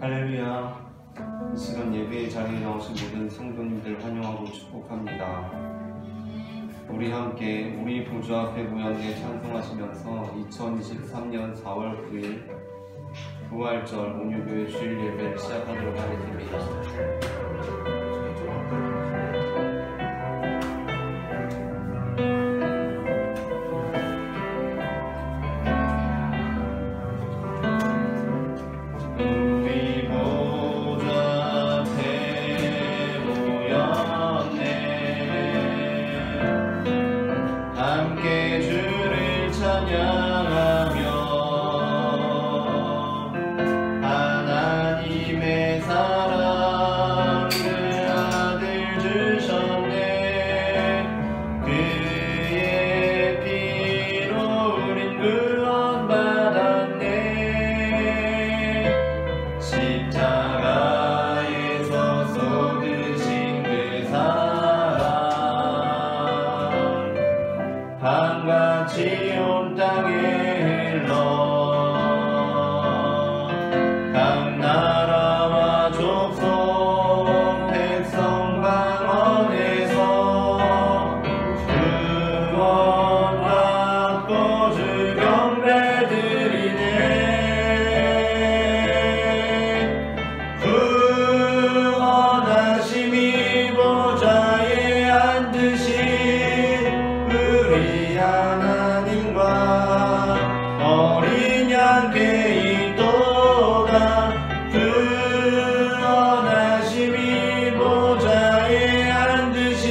할렐루야. 이 시간 예배의 자리에 나오신 모든 성도님들 환영하고 축복합니다. 우리 함께 우리 보좌 앞에 모였네 찬송하시면서 2023년 4월 9일 부활절 온유교회 주일 예배를 시작하도록 하겠습니다. 한같이 온 땅에 흘러 각 나라와 족속 백성 방언에서 구원 받고 주 경배 드리네. 구원하심이 보좌에 앉으신 우리 하나님과 어린 양께 있도다. 구원하심이 보좌에 앉으신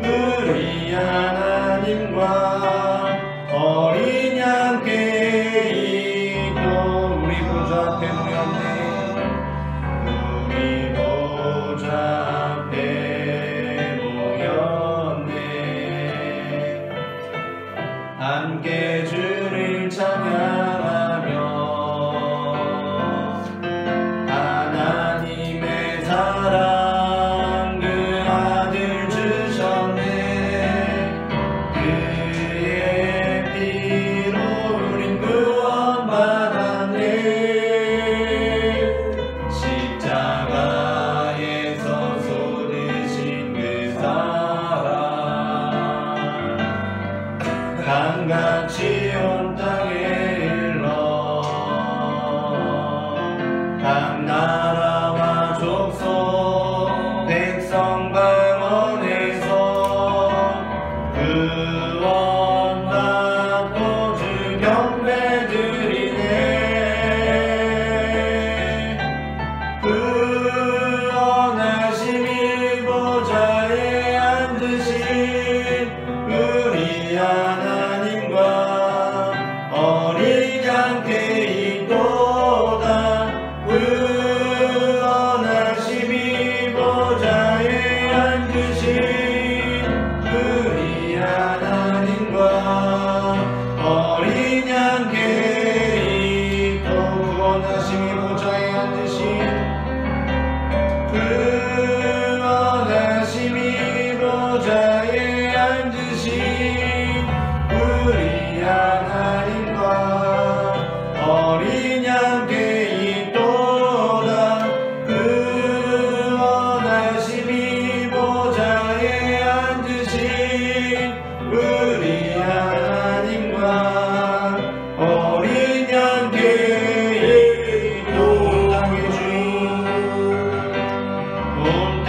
우리 하나님과 어린 양께 있도. 우리 보좌 앞에 모였네. 우리 보좌 앞에 함께 주를 찬양하며 하나님의 사랑 그 아들 주셨네. 그의 피로 우린 구원받았네. 십자가에서 쏟으신 그 사랑 한같이 온 땅에 흘러 각 나라와 족속 백성 방언에서 구원 받고 주 경배 드리네. 구원하심이 보좌에 앉으신 우리 하나님과 어린 양께 있도다. 구원하심이 보좌에 앉으신 우리 하나님과 어린 양께 있도. 구원하심이 보좌에 앉으신 구원하심이 보좌에 앉으신 우리 하나님과 어린 양께 있도다. 구원하심이 보좌에 앉으신 우리 하나님과 어린 양께 있도. 온 땅의 주인 온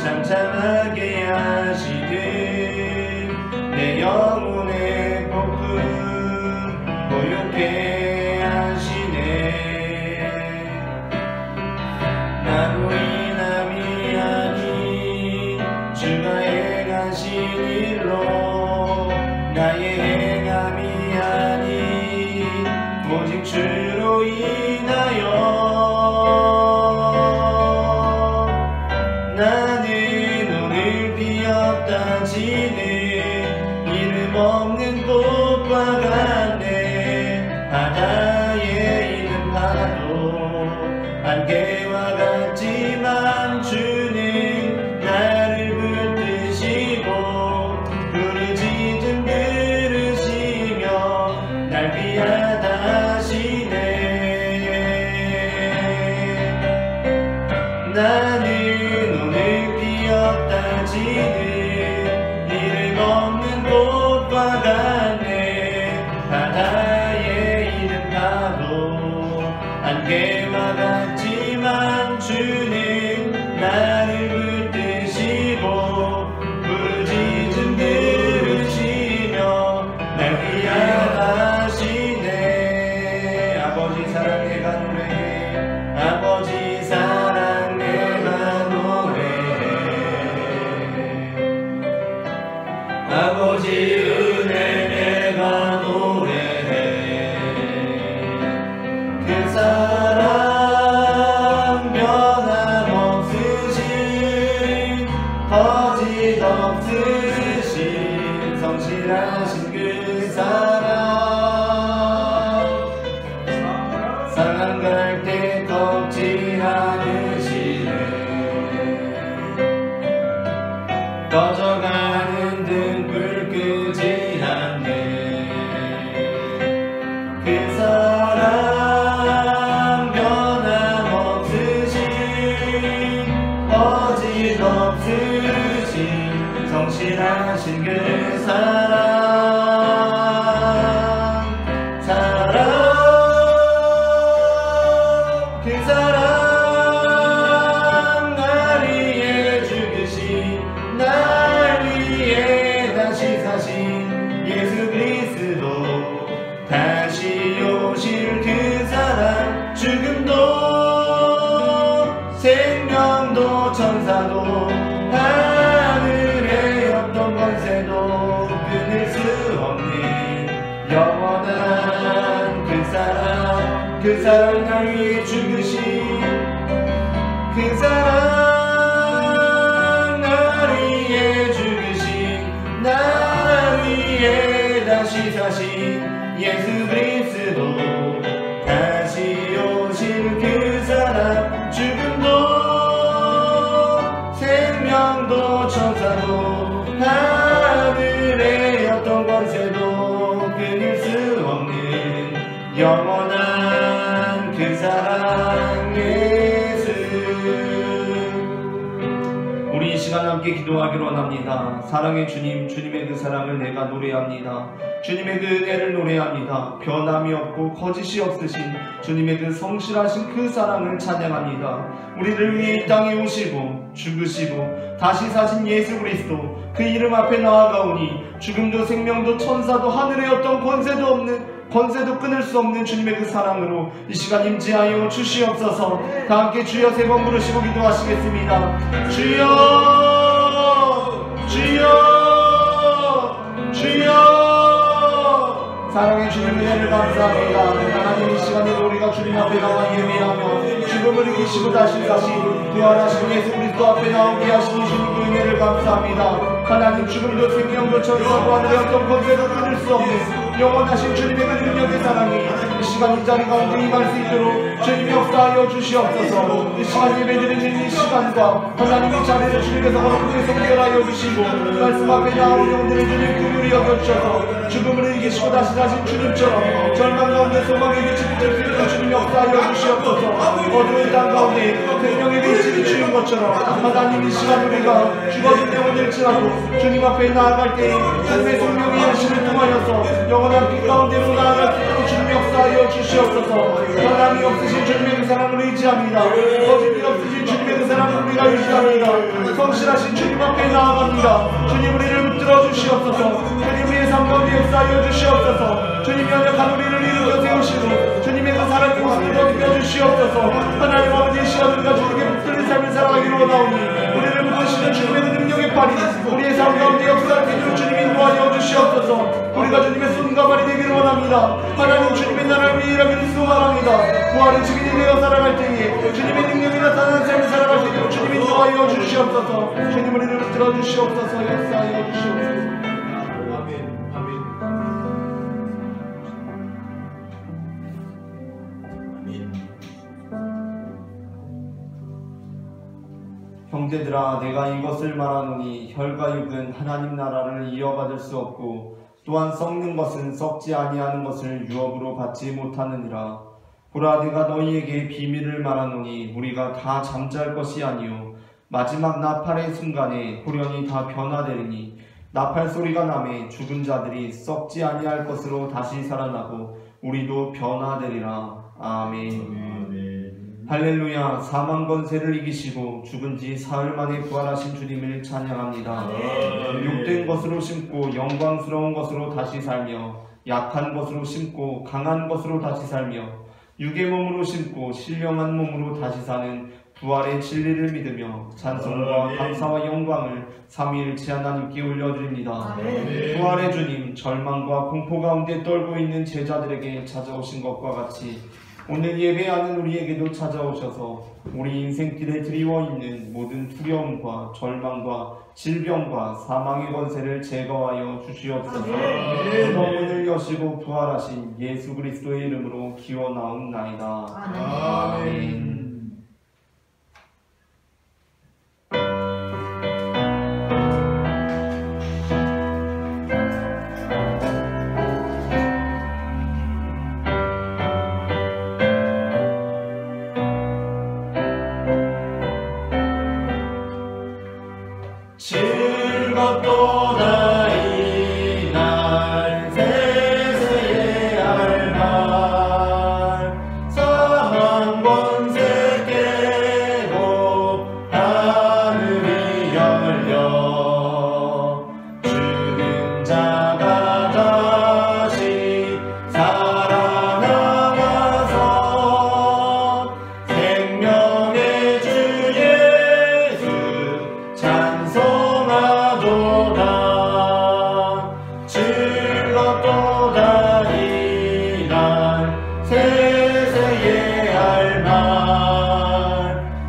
잠잠하게 하시듯 내 영혼의 폭풍 고요케 하시네. 나로 인함이 아닌 주가 행하신 일로 나의 행함이 아닌 오직 주로 인하여 나는 오늘 피었다 지는 이름 없는 꽃과 같네. 바다에 있는 파도 안개와 같지만 주는 나를 붙드시고 부르짖음 들으시며 날 피하다 하시네. 나는 오늘 피었다 지는 이름 없는 꽃과 같네. 바다에 있는 파도 안개와 같지만 주는 나를 붙드시고 부르짖음 들으시며 날 위하시네. 아버지 사랑 내가 노래해. 아버지 사랑 내가 노래해. 아버지 은혜 내가 노래해. 그 사랑 변함없으신 거짓 없으신 성실하신 그 사랑 갈 때 꺾지 않으시네. 꺼져가는 등불 끄지 않네. 그 사랑 변함없으신 거짓 없으신 성실하신 그 사랑 그 사랑 날 위해 죽으신 날 위해 다시 사신 예수 그리스도 다시 오실 그 사랑 죽음도 생명도 천사도 하늘의 어떤 권세도 끊을 수 없는 영원한 그 사랑 날 위해 죽으신 그 사랑 날 위해 죽으신 날 위해 다시 사신 예수 그리스도 다시 오실 그 사랑 죽음도 생명도 천사도 하늘의 어떤 권세도 끊을 수 없는 영원한 그 사랑 예수. 우리 이 시간 함께 기도하기로 원합니다. 사랑의 주님, 주님의 그 사랑을 내가 노래합니다. 주님의 그 은혜를 노래합니다. 변함이 없고 거짓이 없으신 주님의 그 성실하신 그 사랑을 찬양합니다. 우리를 위해 이 땅에 오시고 죽으시고 다시 사신 예수 그리스도 그 이름 앞에 나아가오니 죽음도 생명도 천사도 하늘의 어떤 권세도 끊을 수 없는 주님의 그 사랑으로 이 시간 임재하여 주시옵소서. 다 함께 주여 세 번 부르시고 기도하시겠습니다. 주여 주여 주여. 사랑의 주님 은혜를 감사합니다. 하나님 이 시간에 우리가 주님 앞에 나와 예배하며 죽음을 이기시고 다시 사신 부활하신 예수 그리스도 앞에 나오게 하시니 주님 그 은혜를 감사합니다. 하나님 죽음도 생명도 천사도 하늘의 어떤 권세도 끊을 수 없는 영원하신 주님의 그 능력의 사랑이 이 시간 이 자리 가운데 임할 수 있도록 주님이 역사하여 주시옵소서. 이 시간 예배드리는 이 시간과 하나님의 자리를 주님께서 거룩하게 성결하여 주시고 말씀 앞에 나오는 영들을 주님 긍휼히 여겨주셔서 죽음을 이기시고 다시 사신 주님처럼 절망 가운데 소망의 빛이 비칠 수 있는 주님 역사하여 주시옵소서. 어두운 땅 가운데 생명의 빛이 비추는 것처럼 하나님 이 시간 우리가 죽어진 영혼일지라도 주님 앞에 나아갈 때 삶의 생명의 열심을 통하여서 영원한 빛 가운데로 나아갈 수 있도록 주님 역사하여 주시옵소서. 변함이 없으신 주님의 그 사랑을 의지합니다. 거짓이 없으신 주님의 그 사랑을 우리가 기도합니다. 성실하신 주님 앞에 나아갑니다. 주님 우리를 붙들어 주시옵소서. 주님 우리의 삶 가운데 역사하여 주시옵소서. 주님 연약한 우리를 일으켜 세우시고 주님의 그 살아있는 모습을 거듭여 주시옵소서. 하나님 아버지 시간 우리가 주님께 붙들린 삶을 살아가기로 원하오니 우리를 붙드시는 주님의 능력의 팔이 우리의 삶 가운데 역사할 수 있도록 주님 인도하여 주시옵소서. 우리가 주님의 손과 발이 되기를 원합니다. 하나님 주님의 나라를 위해 일하기를 소망합니다. 부활의 증인이 되어 살아갈 때에 주님의 능력이 나타나는 삶을 살아갈 수 있도록 주님 인도하여 주시옵소서. 주님 우리를 붙들어 주시옵소서. 역사하여 주시옵소서. 형제들아 내가 이것을 말하노니 혈과 육은 하나님 나라를 이어받을 수 없고 또한 썩는 것은 썩지 아니하는 것을 유업으로 받지 못하느니라. 보라 내가 너희에게 비밀을 말하노니 우리가 다 잠잘 것이 아니요 마지막 나팔의 순간에 호련히 다 변화되리니 나팔 소리가 나매 죽은 자들이 썩지 아니할 것으로 다시 살아나고 우리도 변화되리라. 아멘. 할렐루야. 사망 권세를 이기시고 죽은 지 사흘 만에 부활하신 주님을 찬양합니다. 욕된 것으로 심고 영광스러운 것으로 다시 살며 약한 것으로 심고 강한 것으로 다시 살며 육의 몸으로 심고 신령한 몸으로 다시 사는 부활의 진리를 믿으며 찬송과 감사와 영광을 삼위일체 하나님께 올려드립니다. 부활의 주님 절망과 공포 가운데 떨고 있는 제자들에게 찾아오신 것과 같이 오늘 예배하는 우리에게도 찾아오셔서 우리 인생길에 드리워 있는 모든 두려움과 절망과 질병과 사망의 권세를 제거하여 주시옵소서. 문을 여시고 부활하신 예수 그리스도의 이름으로 기원하옵나이다. 아멘. 즐겁도다 이날 세세의 할 말 사망 권세 깨고 하늘이 열려 죽은 자가 다시 살아나와서 생명의 주 예수 찬송하도다. 즐겁도다 이날 세세의 할 말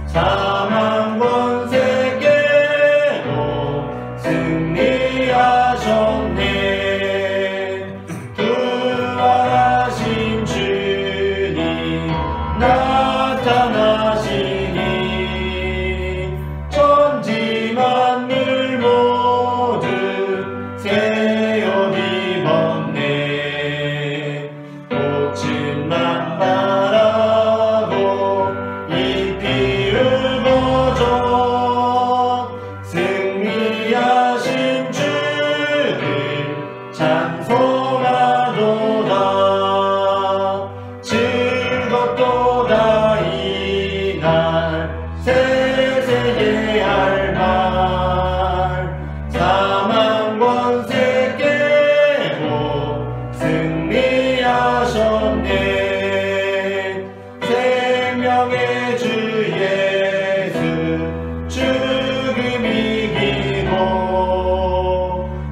사망 권세 깨고 승리하셨네. 부활하신 주님 나타나시니 천지 만물 모두 새 옷 입었네. 꽃은 만발하고 잎이 읊어져 승리하신 주를 찬송하도다. 즐겁도다 이날 세세의 할 말 사망 권세 깨고 승리하셨네. 생명의 주 예수 죽음 이기고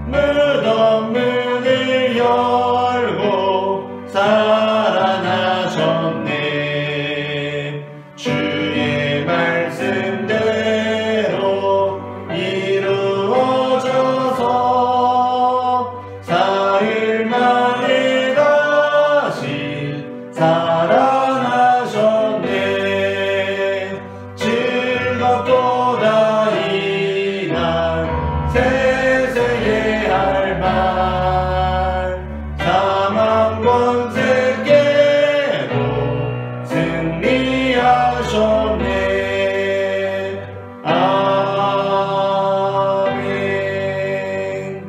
무덤 문을 열고 살아나셨네. 주의 말씀대로 이루어져서 사흘 만에 다시 살아나셨네. 즐겁도다 이날 세세의 할 말 사망 권세 깨고 승리하셨네. 아멘.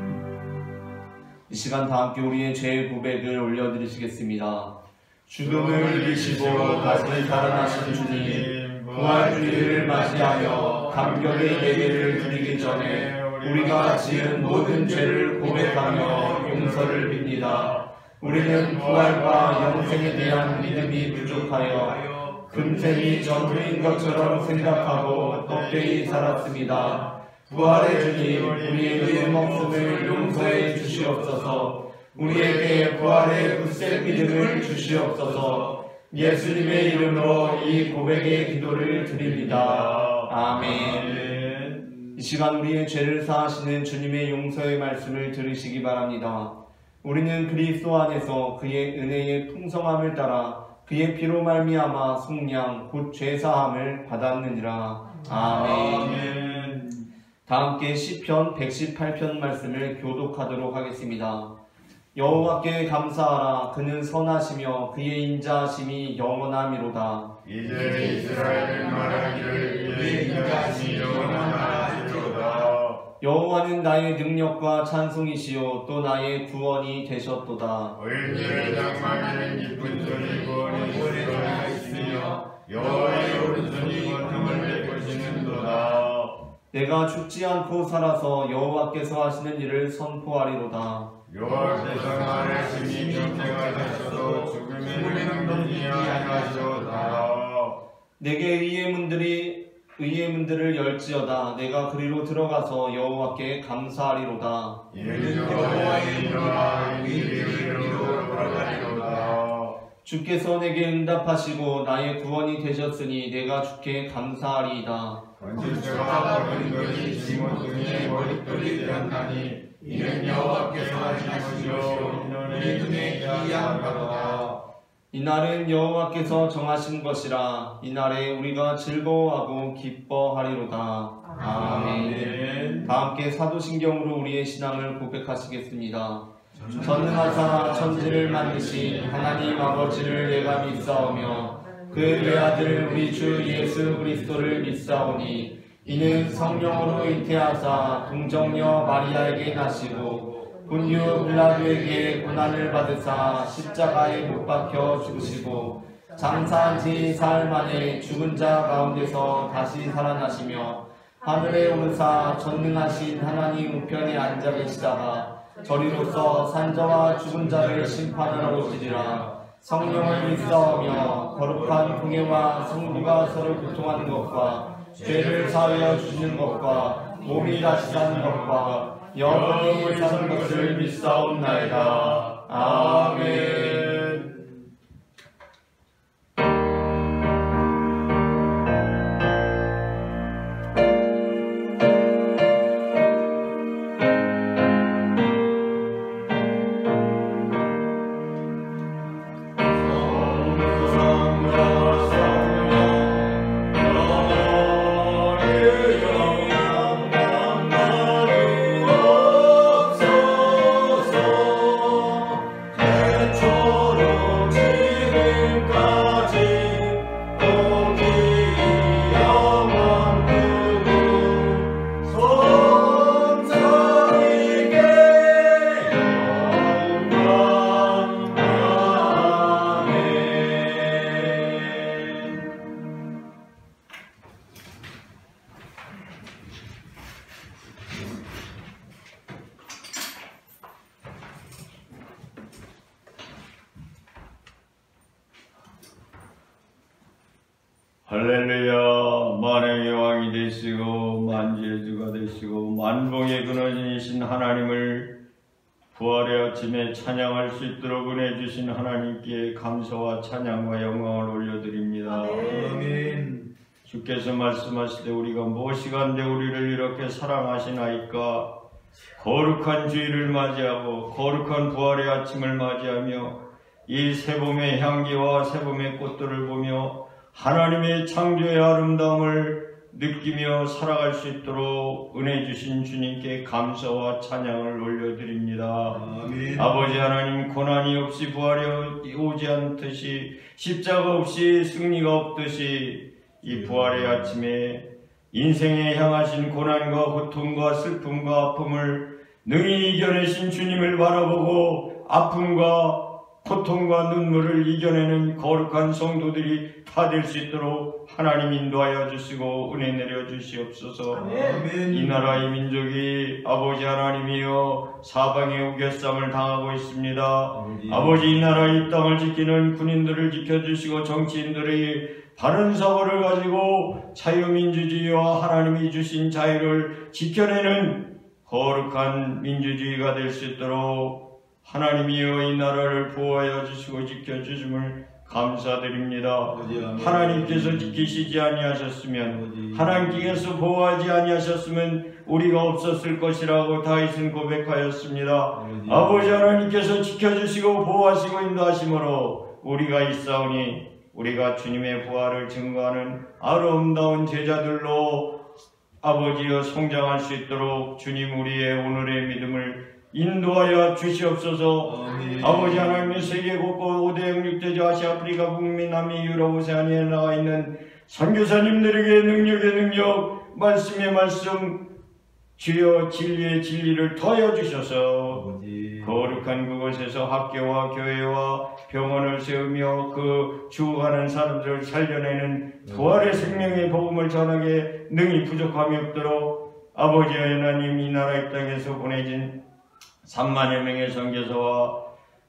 이 시간 다 함께 우리의 죄의 고백을 올려드리시겠습니다. 죽음을 이기시고 다시 살아나신 주님 부활주의를 맞이하여 감격의 예배를 드리기 전에 우리가 지은 모든 죄를 고백하며 용서를 빕니다. 우리는 부활과 영생에 대한 믿음이 부족하여 금생이 전부인 것처럼 생각하고 헛되이 살았습니다. 부활의 주님, 우리의 먹음을 용서해 주시옵소서. 우리에게 부활의 굳센 믿음을 주시옵소서. 예수님의 이름으로 이 고백의 기도를 드립니다. 아멘. 이 시간 우리의 죄를 사하시는 주님의 용서의 말씀을 들으시기 바랍니다. 우리는 그리스도 안에서 그의 은혜의 풍성함을 따라 그의 피로 말미암아 속량 곧 죄사함을 받았느니라. 아멘. 다 함께 시편 118편 말씀을 교독하도록 하겠습니다. 여호와께 감사하라. 그는 선하시며 그의 인자하심이 영원함이로다. 이제 이스라엘은 말하기를 그의 인자하심이 영원하시로다. 여호와는 나의 능력과 찬송이시요 또 나의 구원이 되셨도다. 의인들의 장막에는 기쁜 소리 구원의 소리가 있으며 여호와의 오른손이 고통을 베푸시는도다. 내가 죽지 않고 살아서 여호와께서 하시는 일을 선포하리로다. 여호와께서 말하시니 형태가 되셔도 죽음의 능동이 아니하시도다. 내게 의의 문들을 열지어다. 내가 그리로 들어가서 여호와께 감사하리로다. 이는 여호와의 이름과 의인의 이름으로 들어가리로다. 주께서 내게 응답하시고 나의 구원이 되셨으니 내가 주께 감사하리이다. 번지수가 버린 것이 지몬 등의 머릿돌이 되었나니 이는 여호와께서 하신 것이요 우리 눈에 기이한 바로다. 이날은 여호와께서 정하신 것이라. 이날에 우리가 즐거워하고 기뻐하리로다. 아멘. 다 함께 사도신경으로 우리의 신앙을 고백하시겠습니다. 전능하사 천지를 만드신 하나님 아버지를 내가 믿사오며 그의 외아들 우리 주 예수 그리스도를 믿사오니 이는 성령으로 잉태하사 동정녀 마리아에게 나시고 본유 빌라도에게 고난을 받으사 십자가에 못 박혀 죽으시고 장사한 지 사흘 만에 죽은 자 가운데서 다시 살아나시며 하늘에 오르사 전능하신 하나님 우편에 앉아 계시다가 저리로서 산자와 죽은 자를 심판하러 오시리라. 성령을 믿사오며 거룩한 공예와 성부가 서로 교통하는 것과 죄를 사하여 주시는 것과 몸이 다시 사는 것과 영원히 사는 것을 믿사옵나이다. 아멘. 할렐루야. 만왕의 왕이 되시고 만주의 주가 되시고 만봉의 근원이신 하나님을 부활의 아침에 찬양할 수 있도록 은혜 주신 하나님께 감사와 찬양과 영광을 올려드립니다. 아멘. 주께서 말씀하실 때 우리가 무엇이간데 우리를 이렇게 사랑하시나이까. 거룩한 주일을 맞이하고 거룩한 부활의 아침을 맞이하며 이 새봄의 향기와 새봄의 꽃들을 보며 하나님의 창조의 아름다움을 느끼며 살아갈 수 있도록 은혜 주신 주님께 감사와 찬양을 올려드립니다. 아멘. 아버지 하나님, 고난이 없이 부활이 오지 않듯이 십자가 없이 승리가 없듯이 이 부활의 아침에 인생에 향하신 고난과 고통과 슬픔과 아픔을 능히 이겨내신 주님을 바라보고 아픔과 고통과 눈물을 이겨내는 거룩한 성도들이 다 될 수 있도록 하나님 인도하여 주시고 은혜 내려 주시옵소서. 이 나라 이 민족이 아버지 하나님이여 사방에 우겨쌈을 당하고 있습니다. 아버지 이 나라 이 땅을 지키는 군인들을 지켜주시고 정치인들의 바른 사고를 가지고 자유민주주의와 하나님이 주신 자유를 지켜내는 거룩한 민주주의가 될 수 있도록 하나님이여 이 나라를 보호하여 주시고 지켜주심을 감사드립니다. 하나님께서 지키시지 아니하셨으면, 하나님께서 보호하지 아니하셨으면 우리가 없었을 것이라고 다윗은 고백하였습니다. 아버지 하나님께서 지켜주시고 보호하시고 인도하심으로 우리가 있사오니 우리가 주님의 부활을 증거하는 아름다운 제자들로 아버지여 성장할 수 있도록 주님 우리의 오늘의 믿음을 인도하여 주시옵소서. 아버지 하나님 세계 곳곳 5대 영육대주 아시아 아프리카 북미 남미 유럽 오세아니아에 나와 있는 선교사님들에게 능력의 능력 말씀의 말씀 주여 진리의 진리를 더하여 주셔서 거룩한 그곳에서 학교와 교회와 병원을 세우며 그 죽어가는 사람들을 살려내는 부활의 생명의 복음을 전하게 능히 부족함이 없도록 아버지 하나님 이 나라 이 땅에서 보내진 3만여 명의 선교사와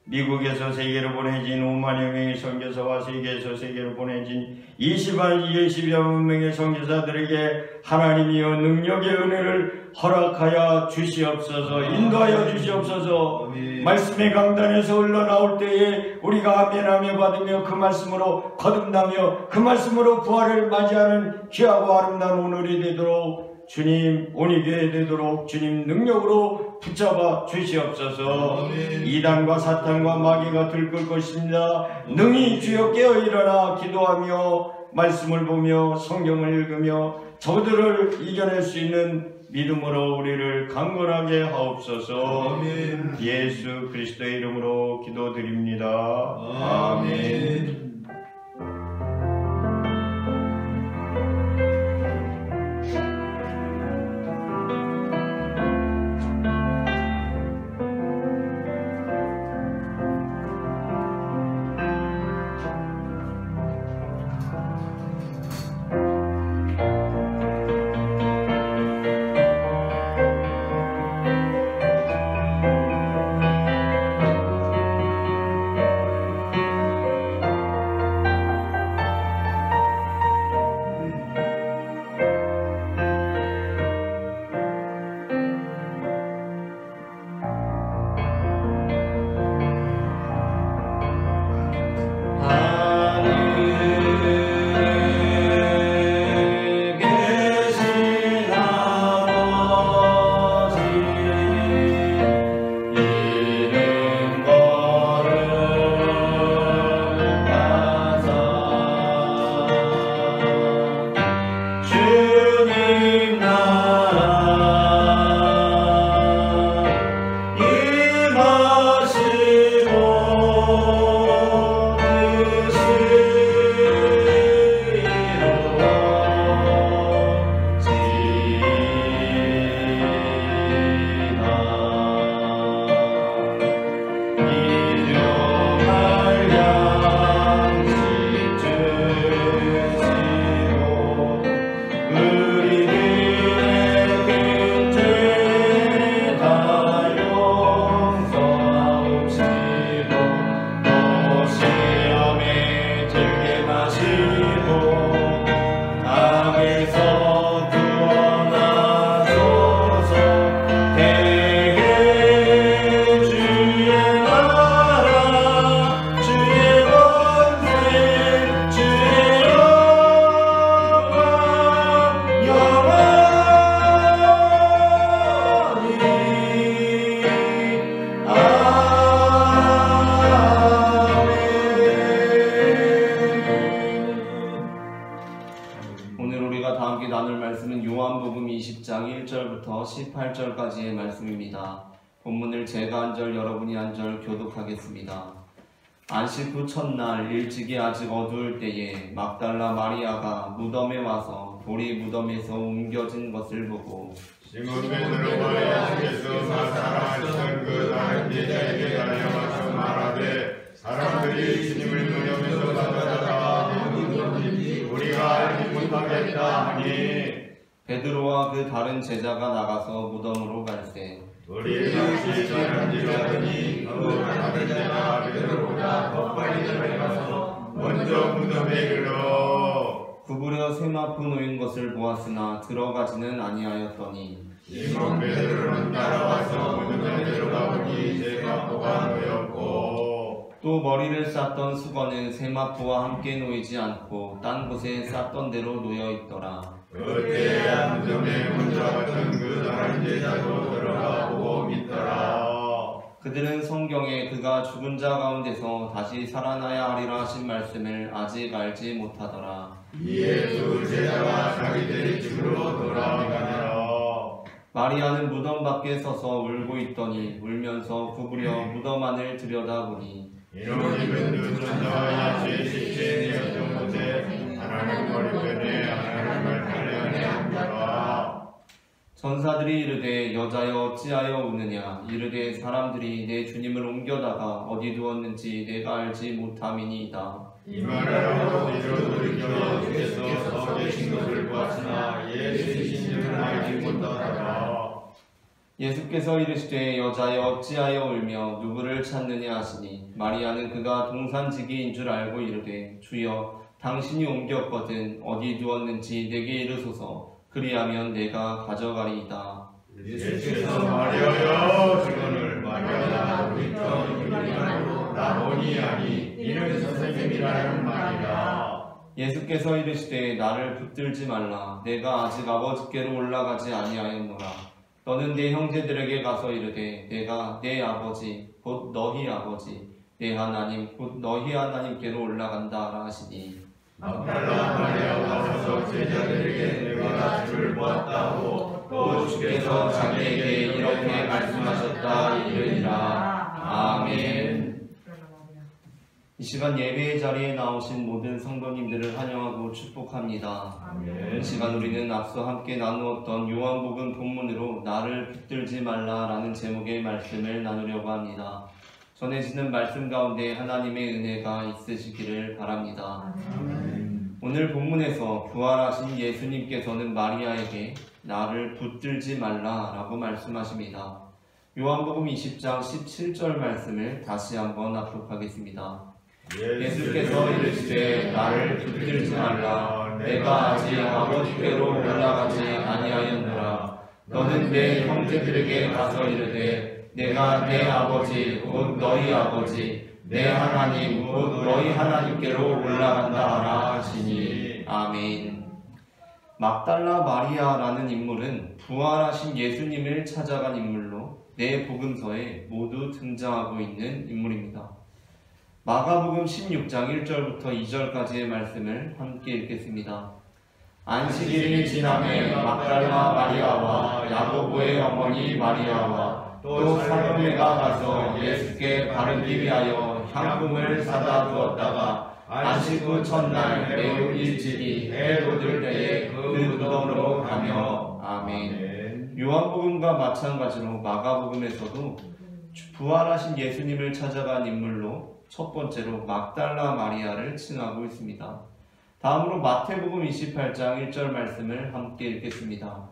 미국에서 세계로 보내진 5만여 명의 선교사와 세계에서 세계로 보내진 20여 명의 선교사들에게 하나님이여 능력의 은혜를 허락하여 주시옵소서. 인도하여 주시옵소서. 말씀의 강단에서 흘러나올 때에 우리가 아멘하며 받으며 그 말씀으로 거듭나며 그 말씀으로 부활을 맞이하는 귀하고 아름다운 오늘이 되도록 주님 온유교회 되도록 주님 능력으로 붙잡아 주시옵소서. 이단과 사탄과 마귀가 들끓 것입니다. 능히 주여 깨어 일어나 기도하며 말씀을 보며 성경을 읽으며 저들을 이겨낼 수 있는 믿음으로 우리를 강건하게 하옵소서. 예수 그리스도의 이름으로 기도드립니다. 아멘. 요한복음 20장 1절부터 18절까지의 말씀입니다. 본문을 제가 한 절 여러분이 한 절 교독하겠습니다. 안식 후 첫날 일찍이 아직 어두울 때에 막달라 마리아가 무덤에 와서 돌이 무덤에서 옮겨진 것을 보고 시몬 베드로가 예수께서 사랑하시던 그 다른 제자에게 달려가서 말하되 사람들이 주님을 노려면서 가져다가 우리가 알지 못하겠다 하니 베드로와 그 다른 제자가 나가서 무덤으로 갈새 우리 당시 전한지라더니 그 다른 제자가 베드로보다 더 빨리 달려가서 먼저 무덤에 이르러 구부려 세마포 놓인 것을 보았으나 들어가지는 아니하였더니 시몬 베드로는 따라와서 무덤에 들어가 보니 세마포가 놓였고 또 머리를 쌌던 수건은 세마포와 함께 놓이지 않고 딴 곳에 쌌던 대로 놓여 있더라. 그때야 무덤에 먼저 갔던 그 다른 제자도 들어가 보고 믿더라. 그들은 성경에 그가 죽은 자 가운데서 다시 살아나야 하리라 하신 말씀을 아직 알지 못하더라. 이에 두 제자가 자기들의 집으로 돌아가니라. 마리아는 무덤 밖에 서서 울고 있더니 울면서 구부려 무덤 안을 들여다보니 이런 입은 두 천사와 예수의 시체에 내었던 곳에 하나님 머리편에 하나님을 달래안에 앉아라. 전사들이 이르되 여자여 어찌하여 우느냐 이르되 사람들이 내 주님을 옮겨다가 어디 두었는지 내가 알지 못함이니이다. 이 말을 하고 뒤로 돌이켜 주께서 서 계신 것을 보았으나 예수이신 줄은 알지 못하더라. 예수께서 이르시되 여자여 어찌하여 울며 누구를 찾느냐 하시니 마리아는 그가 동산지기인 줄 알고 이르되 주여 당신이 옮겼거든 어디 두었는지 내게 이르소서 그리하면 내가 가져가리이다. 예수께서 마리아여 주거늘 마리아야 우리처 유리말로 라보니 하니 이는 선생님이라는 말이라. 예수께서 이르시되 나를 붙들지 말라 내가 아직 아버지께로 올라가지 아니하였노라. 너는 내 형제들에게 가서 이르되 내가 내 아버지 곧 너희 아버지 내 하나님 곧 너희 하나님께로 올라간다 하라 하시니 막달라 마리아가 와서 제자들에게 내가 주를 보았다고 또 주께서 자기에게 이렇게 말씀하셨다 이르니라. 아멘. 이 시간 예배의 자리에 나오신 모든 성도님들을 환영하고 축복합니다. 아멘. 이 시간 우리는 앞서 함께 나누었던 요한복음 본문으로 나를 붙들지 말라라는 제목의 말씀을 나누려고 합니다. 전해지는 말씀 가운데 하나님의 은혜가 있으시기를 바랍니다. 오늘 본문에서 부활하신 예수님께서는 마리아에게 나를 붙들지 말라라고 말씀하십니다. 요한복음 20장 17절 말씀을 다시 한번 합독하겠습니다. 예수께서 이르시되 나를 붙들지 말라 내가 아직 아버지께로 올라가지 아니하였노라. 너는 내 형제들에게 가서 이르되 내가 내 아버지 곧 너희 아버지 내 하나님 곧 너희 하나님께로 올라간다 하라 하시니. 아멘. 막달라 마리아라는 인물은 부활하신 예수님을 찾아간 인물로 네 복음서에 모두 등장하고 있는 인물입니다. 마가복음 16장 1절부터 2절까지의 말씀을 함께 읽겠습니다. 안식일이 지남에 막달라 마리아와 야고보의 어머니 마리아와 또 살로메가 가서 예수께 바르기 위하여 향품을 사다 두었다가 안식 후 첫날 매우 일찍이 해 돋을 때에 그 무덤으로 가며. 아멘. 요한복음과 마찬가지로 마가복음에서도 부활하신 예수님을 찾아간 인물로 첫 번째로 막달라 마리아를 칭하고 있습니다. 다음으로 마태복음 28장 1절 말씀을 함께 읽겠습니다.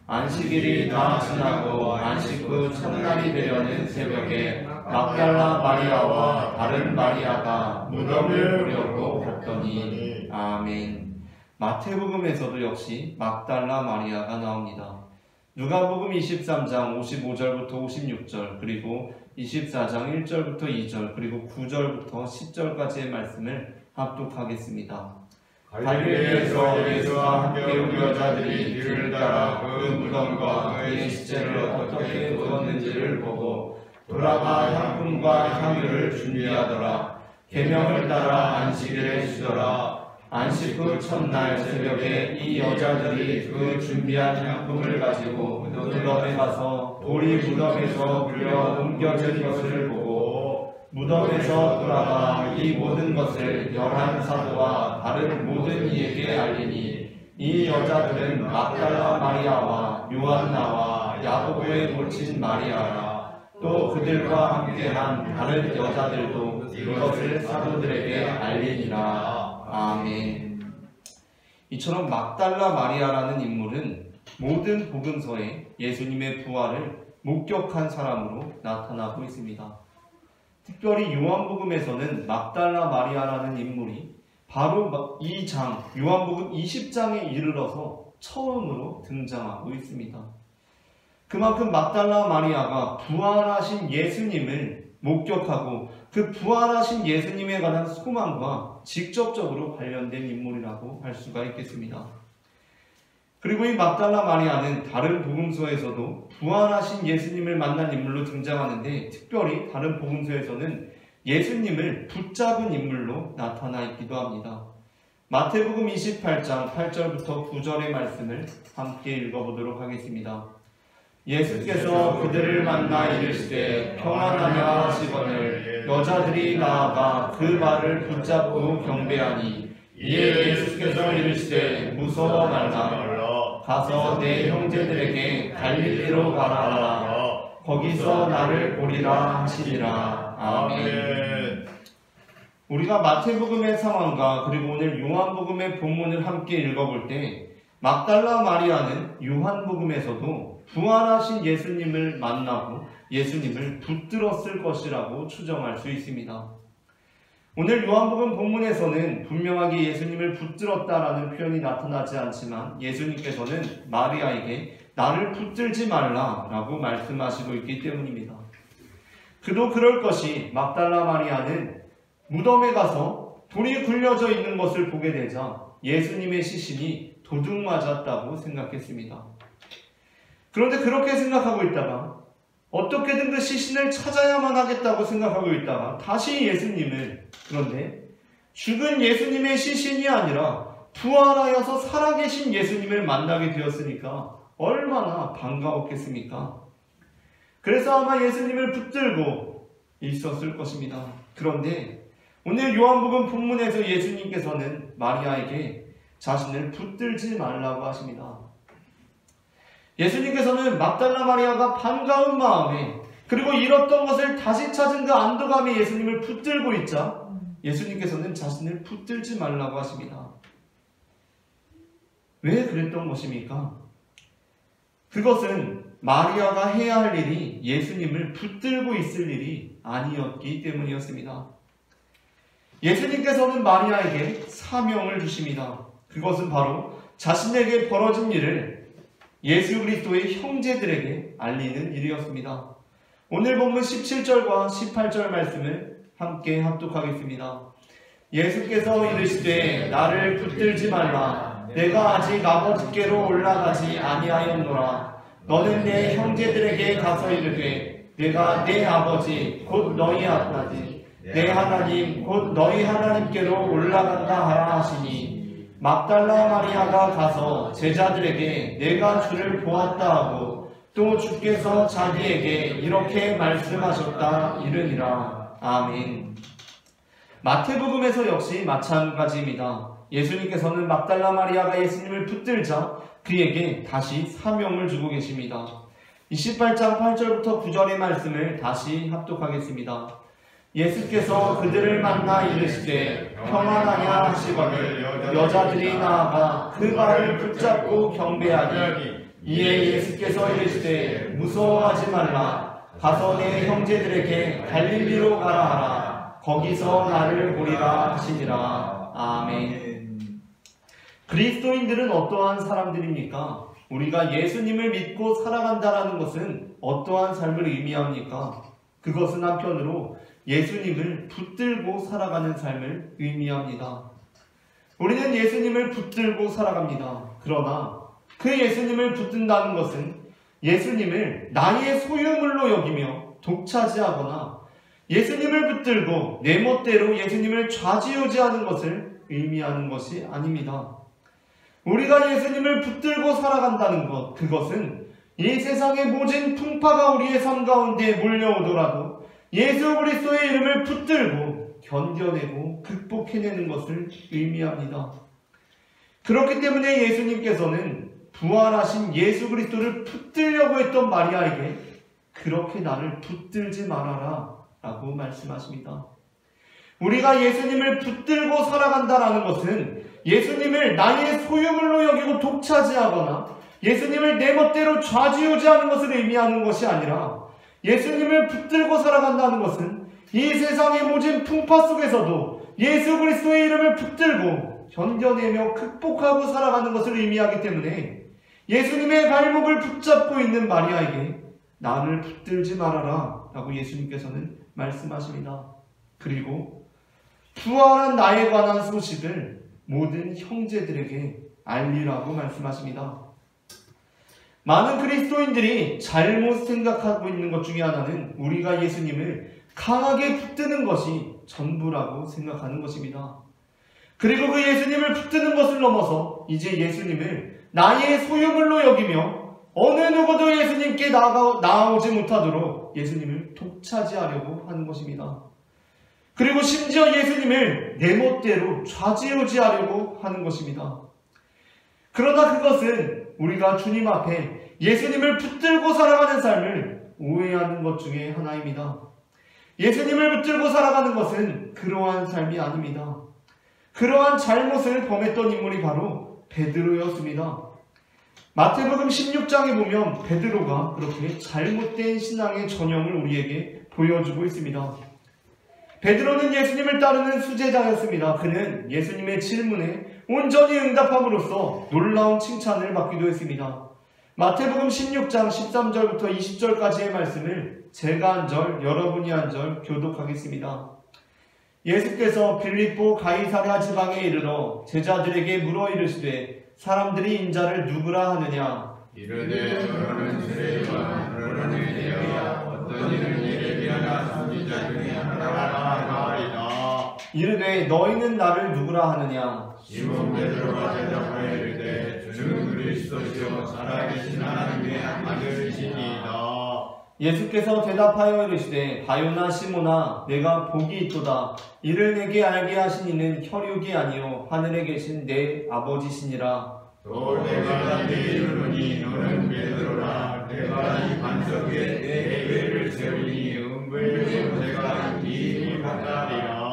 안식일이 다 지나고 안식 후 첫날이 되려는 새벽에 막달라 마리아와 다른 마리아가 무덤을 보려고 갔더니. 아멘. 마태복음에서도 역시 막달라 마리아가 나옵니다. 누가복음 23장 55절부터 56절 그리고 24장 1절부터 2절 그리고 9절부터 10절까지의 말씀을 합독하겠습니다. 갈릴리에서 예수와 함께 온 여자들이 뒤를 따라 그 무덤과 그의 시체를 어떻게 두었는지를 보고 돌아가 향품과 향유를 준비하더라. 계명을 따라 안식일에 쉬더라. 안식 후 첫날 새벽에 이 여자들이 그 준비한 향품을 가지고 무덤에 가서 돌이 무덤에서 불려 옮겨진 것을 보고 무덤에서 돌아가 이 모든 것을 11사도와 다른 모든 이에게 알리니 이 여자들은 막달라 마리아와 요한나와 야고보의 모친 마리아라. 또 그들과 함께한 다른 여자들도 이것을 사도들에게 알리니라. 아멘. 이처럼 막달라 마리아라는 인물은 모든 복음서에 예수님의 부활을 목격한 사람으로 나타나고 있습니다. 특별히 요한복음에서는 막달라 마리아라는 인물이 바로 이 장, 요한복음 20장에 이르러서 처음으로 등장하고 있습니다. 그만큼 막달라 마리아가 부활하신 예수님을 목격하고 그 부활하신 예수님에 관한 소망과 직접적으로 관련된 인물이라고 할 수가 있겠습니다. 그리고 이 막달라 마리아는 다른 복음서에서도 부활하신 예수님을 만난 인물로 등장하는데, 특별히 다른 복음서에서는 예수님을 붙잡은 인물로 나타나 있기도 합니다. 마태복음 28장 8절부터 9절의 말씀을 함께 읽어보도록 하겠습니다. 예수께서 그들을 만나 이르시되 평안하냐 하시거늘 여자들이 나아가 그 발을 붙잡고 경배하니, 이에 예수께서 이르시되 무서워 말라. 가서 내 형제들에게 갈릴리로 가라 하라. 거기서 나를 보리라 하시니라. 아멘. 우리가 마태복음의 상황과 그리고 오늘 요한복음의 본문을 함께 읽어볼 때, 막달라 마리아는 요한복음에서도 부활하신 예수님을 만나고 예수님을 붙들었을 것이라고 추정할 수 있습니다. 오늘 요한복음 본문에서는 분명하게 예수님을 붙들었다라는 표현이 나타나지 않지만, 예수님께서는 마리아에게 나를 붙들지 말라라고 말씀하시고 있기 때문입니다. 그도 그럴 것이, 막달라 마리아는 무덤에 가서 돌이 굴려져 있는 것을 보게 되자 예수님의 시신이 도둑 맞았다고 생각했습니다. 그런데 그렇게 생각하고 있다가 어떻게든 그 시신을 찾아야만 하겠다고 생각하고 있다가 다시 예수님을, 그런데 죽은 예수님의 시신이 아니라 부활하여서 살아계신 예수님을 만나게 되었으니까 얼마나 반가웠겠습니까? 그래서 아마 예수님을 붙들고 있었을 것입니다. 그런데 오늘 요한복음 본문에서 예수님께서는 마리아에게 자신을 붙들지 말라고 하십니다. 예수님께서는 막달라 마리아가 반가운 마음에, 그리고 잃었던 것을 다시 찾은 그 안도감에 예수님을 붙들고 있자 예수님께서는 자신을 붙들지 말라고 하십니다. 왜 그랬던 것입니까? 그것은 마리아가 해야 할 일이 예수님을 붙들고 있을 일이 아니었기 때문이었습니다. 예수님께서는 마리아에게 사명을 주십니다. 그것은 바로 자신에게 벌어진 일을 예수 그리스도의 형제들에게 알리는 일이었습니다. 오늘 본문 17절과 18절 말씀을 함께 합독하겠습니다. 예수께서 이르시되 나를 붙들지 말라. 내가 아직 아버지께로 올라가지 아니하였노라. 너는 내 형제들에게 가서 이르되 내가 내 아버지 곧 너희 아버지 내 하나님 곧 너희 하나님께로 올라간다 하라 하시니, 막달라 마리아가 가서 제자들에게 내가 주를 보았다 하고 또 주께서 자기에게 이렇게 말씀하셨다 이르니라. 아멘. 마태복음에서 역시 마찬가지입니다. 예수님께서는 막달라 마리아가 예수님을 붙들자 그에게 다시 사명을 주고 계십니다. 28장 8절부터 9절의 말씀을 다시 합독하겠습니다. 예수께서 그들을 만나 이르시되 평안하냐 하시거늘 여자들이 나아가 그 발을 붙잡고 경배하니, 이에 예수께서 이르시되 무서워하지 말라. 가서 내 형제들에게 갈릴리로 가라 하라. 거기서 나를 보리라 하시니라. 아멘. 그리스도인들은 어떠한 사람들입니까? 우리가 예수님을 믿고 살아간다는 것은 어떠한 삶을 의미합니까? 그것은 한편으로 예수님을 붙들고 살아가는 삶을 의미합니다. 우리는 예수님을 붙들고 살아갑니다. 그러나 그 예수님을 붙든다는 것은 예수님을 나의 소유물로 여기며 독차지하거나 예수님을 붙들고 내 멋대로 예수님을 좌지우지하는 것을 의미하는 것이 아닙니다. 우리가 예수님을 붙들고 살아간다는 것, 그것은 이 세상의 모진 풍파가 우리의 삶 가운데 몰려오더라도 예수 그리스도의 이름을 붙들고 견뎌내고 극복해내는 것을 의미합니다. 그렇기 때문에 예수님께서는 부활하신 예수 그리스도를 붙들려고 했던 마리아에게 그렇게 나를 붙들지 말아라 라고 말씀하십니다. 우리가 예수님을 붙들고 살아간다라는 것은 예수님을 나의 소유물로 여기고 독차지하거나 예수님을 내 멋대로 좌지우지하는 것을 의미하는 것이 아니라 예수님을 붙들고 살아간다는 것은 이 세상의 모진 풍파 속에서도 예수 그리스도의 이름을 붙들고 견뎌내며 극복하고 살아가는 것을 의미하기 때문에 예수님의 발목을 붙잡고 있는 마리아에게 나를 붙들지 말아라 라고 예수님께서는 말씀하십니다. 그리고 부활한 나에 관한 소식을 모든 형제들에게 알리라고 말씀하십니다. 많은 그리스도인들이 잘못 생각하고 있는 것 중에 하나는 우리가 예수님을 강하게 붙드는 것이 전부라고 생각하는 것입니다. 그리고 그 예수님을 붙드는 것을 넘어서 이제 예수님을 나의 소유물로 여기며 어느 누구도 예수님께 나아오지 못하도록 예수님을 독차지하려고 하는 것입니다. 그리고 심지어 예수님을 내 멋대로 좌지우지하려고 하는 것입니다. 그러나 그것은 우리가 주님 앞에 예수님을 붙들고 살아가는 삶을 오해하는 것 중에 하나입니다. 예수님을 붙들고 살아가는 것은 그러한 삶이 아닙니다. 그러한 잘못을 범했던 인물이 바로 베드로였습니다. 마태복음 16장에 보면 베드로가 그렇게 잘못된 신앙의 전형을 우리에게 보여주고 있습니다. 베드로는 예수님을 따르는 수제자였습니다. 그는 예수님의 질문에 온전히 응답함으로써 놀라운 칭찬을 받기도 했습니다. 마태복음 16장 13절부터 20절까지의 말씀을 제가 한 절, 여러분이 한 절 교독하겠습니다. 예수께서 빌립보 가이사랴 지방에 이르러 제자들에게 물어 이르시되 사람들이 인자를 누구라 하느냐? 이르되 너는 세례요한, 너는 엘리야, 어떤 이는 예레미야나 선지자 중에 하나라 하리라. 이르되 너희는 나를 누구라 하느냐? 시몬 베드로가 대답하여 이르되 주는 그리스도시요 살아계신 하나님의 아들이시니이다. 예수께서 대답하여 이르시되 바요나 시몬아 내가 복이 있도다. 이를 내게 알게 하신 이는 혈육이 아니요 하늘에 계신 내 아버지시니라. 또 내가 네게 이르노니 너는 베드로라. 내가 이 반석 위에 내 교회를 세우니 은불 문제가 이 바다리라.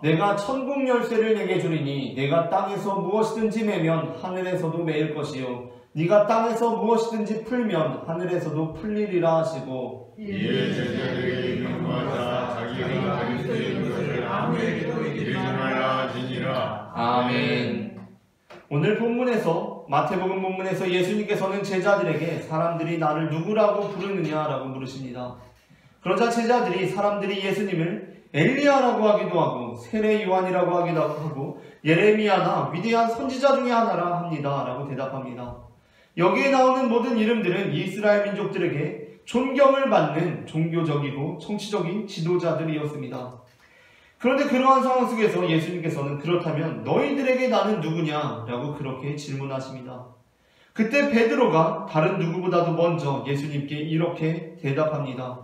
내가 천국 열쇠를 내게 주리니 내가 땅에서 무엇이든지 매면 하늘에서도 매일 것이요 네가 땅에서 무엇이든지 풀면 하늘에서도 풀리리라 하시고 이에 제자들에게 명하사 자기가 그리스도인 것을 아무에게도 이르지 말라 하시니라. 아멘. 오늘 본문에서 마태복음 본문에서 예수님께서는 제자들에게 사람들이 나를 누구라고 부르느냐라고 물으십니다. 그러자 제자들이 사람들이 예수님을 엘리야라고 하기도 하고 세례 요한이라고 하기도 하고 예레미야나 위대한 선지자 중에 하나라 합니다 라고 대답합니다. 여기에 나오는 모든 이름들은 이스라엘 민족들에게 존경을 받는 종교적이고 정치적인 지도자들이었습니다. 그런데 그러한 상황 속에서 예수님께서는 그렇다면 너희들에게 나는 누구냐? 라고 그렇게 질문하십니다. 그때 베드로가 다른 누구보다도 먼저 예수님께 이렇게 대답합니다.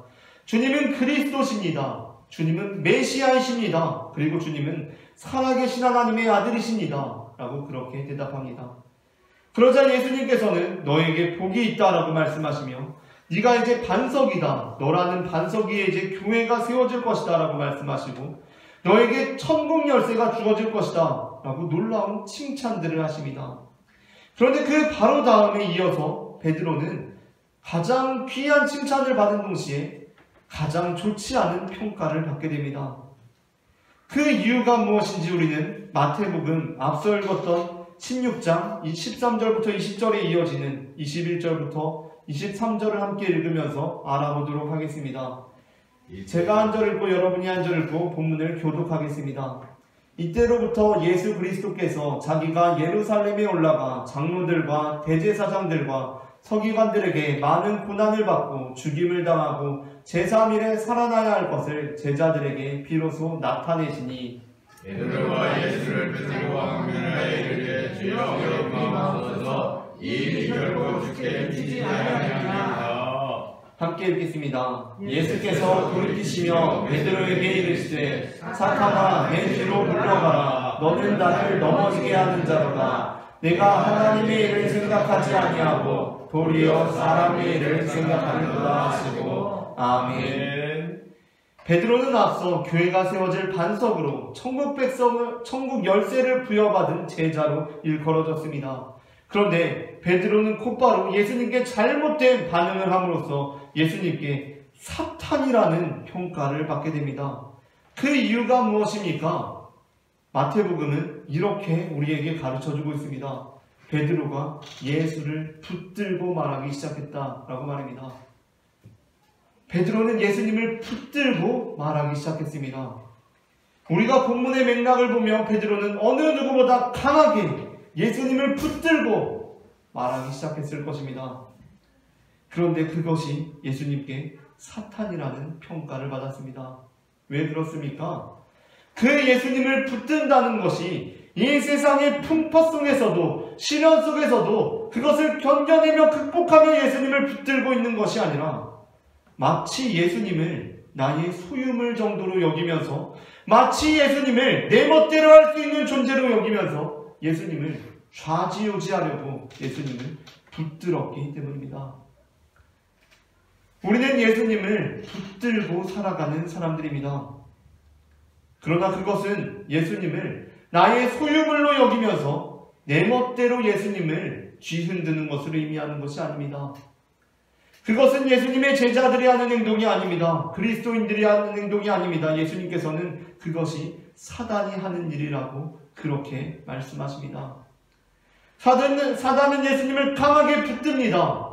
주님은 그리스도십니다. 주님은 메시아이십니다. 그리고 주님은 살아계신 하나님의 아들이십니다. 라고 그렇게 대답합니다. 그러자 예수님께서는 너에게 복이 있다라고 말씀하시며 네가 이제 반석이다. 너라는 반석 위에 이제 교회가 세워질 것이다 라고 말씀하시고 너에게 천국 열쇠가 주어질 것이다 라고 놀라운 칭찬들을 하십니다. 그런데 그 바로 다음에 이어서 베드로는 가장 귀한 칭찬을 받은 동시에 가장 좋지 않은 평가를 받게 됩니다. 그 이유가 무엇인지 우리는 마태복음 앞서 읽었던 16장 13절부터 20절에 이어지는 21절부터 23절을 함께 읽으면서 알아보도록 하겠습니다. 제가 한 절 읽고 여러분이 한 절 읽고 본문을 교독하겠습니다. 이때로부터 예수 그리스도께서 자기가 예루살렘에 올라가 장로들과 대제사장들과 서기관들에게 많은 고난을 받고 죽임을 당하고 제3일에 살아나야 할 것을 제자들에게 비로소 나타내시니 베드로가 예수를 붙들고 왕면하여 이르되 주여 여기마옵소서 이 일이 결코 죽게 미치지 아니하리이다. 함께 읽겠습니다. 예수께서 돌이키시며 베드로에게 이르시되 사탄아 내 뒤로 물러가라. 너는 나를 넘어지게 하는 자로다. 내가 하나님의 일을 생각하지 아니하고 도리어 사람의 일을 생각하는구나 하시고. 아멘. 베드로는 앞서 교회가 세워질 반석으로 천국 열쇠를 부여받은 제자로 일컬어졌습니다. 그런데 베드로는 곧바로 예수님께 잘못된 반응을 함으로써 예수님께 사탄이라는 평가를 받게 됩니다. 그 이유가 무엇입니까? 마태복음은 이렇게 우리에게 가르쳐주고 있습니다. 베드로가 예수를 붙들고 말하기 시작했다라고 말합니다. 베드로는 예수님을 붙들고 말하기 시작했습니다. 우리가 본문의 맥락을 보면 베드로는 어느 누구보다 강하게 예수님을 붙들고 말하기 시작했을 것입니다. 그런데 그것이 예수님께 사탄이라는 평가를 받았습니다. 왜 그렇습니까? 그 예수님을 붙든다는 것이 이 세상의 풍파 속에서도 시련 속에서도 그것을 견뎌내며 극복하며 예수님을 붙들고 있는 것이 아니라 마치 예수님을 나의 소유물 정도로 여기면서 마치 예수님을 내 멋대로 할 수 있는 존재로 여기면서 예수님을 좌지우지하려고 예수님을 붙들었기 때문입니다. 우리는 예수님을 붙들고 살아가는 사람들입니다. 그러나 그것은 예수님을 나의 소유물로 여기면서 내 멋대로 예수님을 쥐흔드는 것을 의미하는 것이 아닙니다. 그것은 예수님의 제자들이 하는 행동이 아닙니다. 그리스도인들이 하는 행동이 아닙니다. 예수님께서는 그것이 사단이 하는 일이라고 그렇게 말씀하십니다. 사단은 예수님을 강하게 붙듭니다.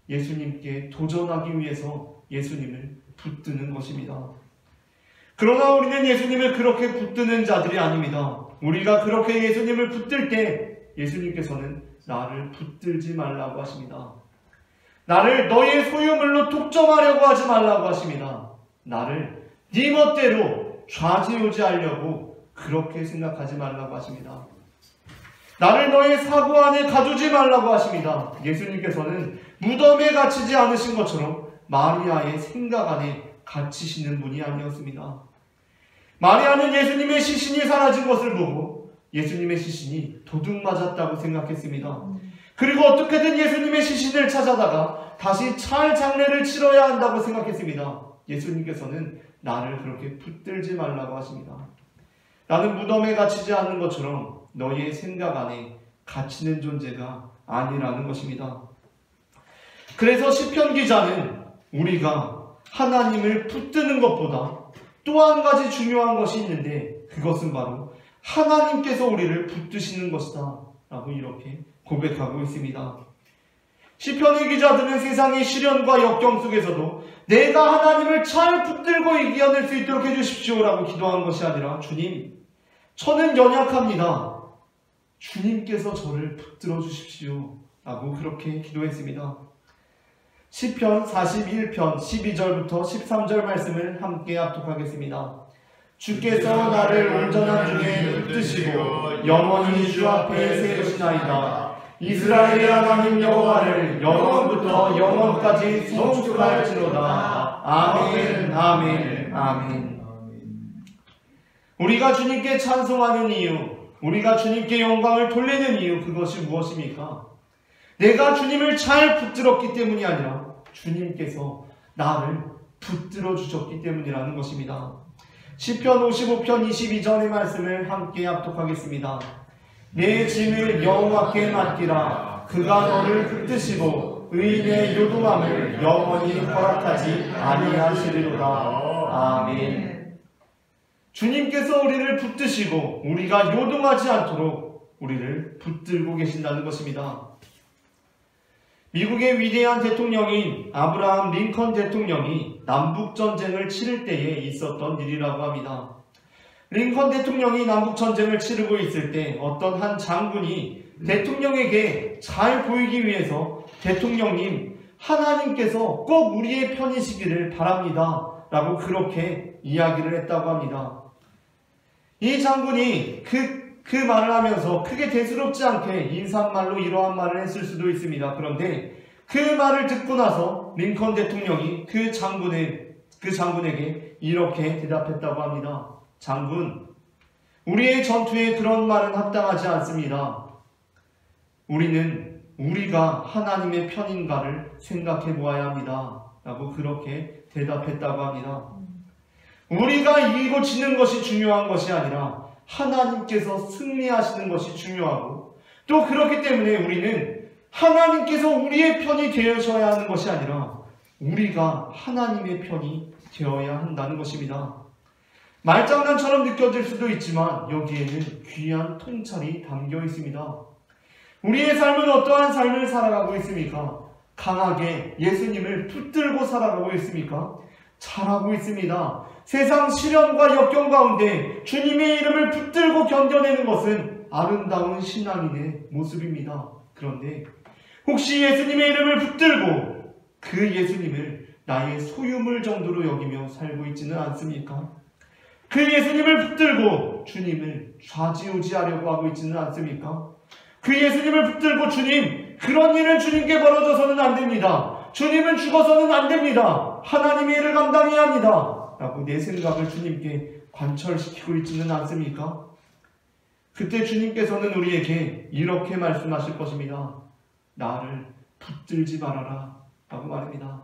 예수님께 도전하기 위해서 예수님을 붙드는 것입니다. 그러나 우리는 예수님을 그렇게 붙드는 자들이 아닙니다. 우리가 그렇게 예수님을 붙들 때 예수님께서는 나를 붙들지 말라고 하십니다. 나를 너의 소유물로 독점하려고 하지 말라고 하십니다. 나를 네 멋대로 좌지우지하려고 그렇게 생각하지 말라고 하십니다. 나를 너의 사고 안에 가두지 말라고 하십니다. 예수님께서는 무덤에 갇히지 않으신 것처럼 마리아의 생각 안에 갇히시는 분이 아니었습니다. 마리아는 예수님의 시신이 사라진 것을 보고 예수님의 시신이 도둑 맞았다고 생각했습니다. 그리고 어떻게든 예수님의 시신을 찾아다가 다시 찰 장례를 치러야 한다고 생각했습니다. 예수님께서는 나를 그렇게 붙들지 말라고 하십니다. 나는 무덤에 갇히지 않는 것처럼 너의 생각 안에 갇히는 존재가 아니라는 것입니다. 그래서 시편 기자는 우리가 하나님을 붙드는 것보다 또 한 가지 중요한 것이 있는데 그것은 바로 하나님께서 우리를 붙드시는 것이다 라고 이렇게 고백하고 있습니다. 시편의 기자들은 세상의 시련과 역경 속에서도 내가 하나님을 잘 붙들고 이겨낼 수 있도록 해주십시오 라고 기도한 것이 아니라 주님, 저는 연약합니다. 주님께서 저를 붙들어 주십시오 라고 그렇게 기도했습니다. 시편 41편 12절부터 13절 말씀을 함께 합독하겠습니다. 주께서 나를 온전한 중에 붙드시고 영원히 주 앞에 세우시나이다. 이스라엘의 하나님 여호와를 영원부터 영원까지 송축할지로다. 아멘, 아멘, 아멘. 우리가 주님께 찬송하는 이유, 우리가 주님께 영광을 돌리는 이유, 그것이 무엇입니까? 내가 주님을 잘 붙들었기 때문이 아니라 주님께서 나를 붙들어 주셨기 때문이라는 것입니다. 시편 55편 22절의 말씀을 함께 합독하겠습니다. 내 짐을 여호와께 맡기라. 그가 너를 붙드시고 의인의 요동함을 영원히 허락하지 아니하시리로다. 아멘. 주님께서 우리를 붙드시고 우리가 요동하지 않도록 우리를 붙들고 계신다는 것입니다. 미국의 위대한 대통령인 아브라함 링컨 대통령이 남북전쟁을 치를 때에 있었던 일이라고 합니다. 링컨 대통령이 남북전쟁을 치르고 있을 때 어떤 한 장군이 대통령에게 잘 보이기 위해서 대통령님, 하나님께서 꼭 우리의 편이시기를 바랍니다 라고 그렇게 이야기를 했다고 합니다. 이 장군이 그 말을 하면서 크게 대수롭지 않게 인사말로 이러한 말을 했을 수도 있습니다. 그런데 그 말을 듣고 나서 링컨 대통령이 그 장군에게 이렇게 대답했다고 합니다. 장군, 우리의 전투에 그런 말은 합당하지 않습니다. 우리는 우리가 하나님의 편인가를 생각해 보아야 합니다. 라고 그렇게 대답했다고 합니다. 우리가 이기고 지는 것이 중요한 것이 아니라 하나님께서 승리하시는 것이 중요하고, 또 그렇기 때문에 우리는 하나님께서 우리의 편이 되어셔야 하는 것이 아니라 우리가 하나님의 편이 되어야 한다는 것입니다. 말장난처럼 느껴질 수도 있지만 여기에는 귀한 통찰이 담겨 있습니다. 우리의 삶은 어떠한 삶을 살아가고 있습니까? 강하게 예수님을 붙들고 살아가고 있습니까? 잘하고 있습니다. 세상 시련과 역경 가운데 주님의 이름을 붙들고 견뎌내는 것은 아름다운 신앙인의 모습입니다. 그런데 혹시 예수님의 이름을 붙들고 그 예수님을 나의 소유물 정도로 여기며 살고 있지는 않습니까? 그 예수님을 붙들고 주님을 좌지우지하려고 하고 있지는 않습니까? 그 예수님을 붙들고 주님, 그런 일은 주님께 벌어져서는 안 됩니다. 주님은 죽어서는 안 됩니다. 하나님의 일을 감당해야 합니다. 라고 내 생각을 주님께 관철시키고 있지는 않습니까? 그때 주님께서는 우리에게 이렇게 말씀하실 것입니다. 나를 붙들지 말아라 라고 말합니다.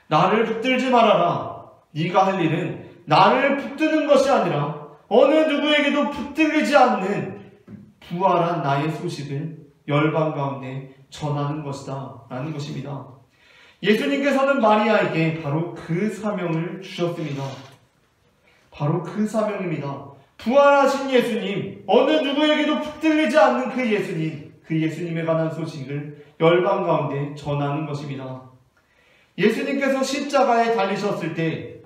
나를 붙들지 말아라. 네가 할 일은 나를 붙드는 것이 아니라 어느 누구에게도 붙들리지 않는 부활한 나의 소식을 열방 가운데 전하는 것이다 라는 것입니다. 예수님께서는 마리아에게 바로 그 사명을 주셨습니다. 바로 그 사명입니다. 부활하신 예수님, 어느 누구에게도 붙들리지 않는 그 예수님, 그 예수님에 관한 소식을 열방 가운데 전하는 것입니다. 예수님께서 십자가에 달리셨을 때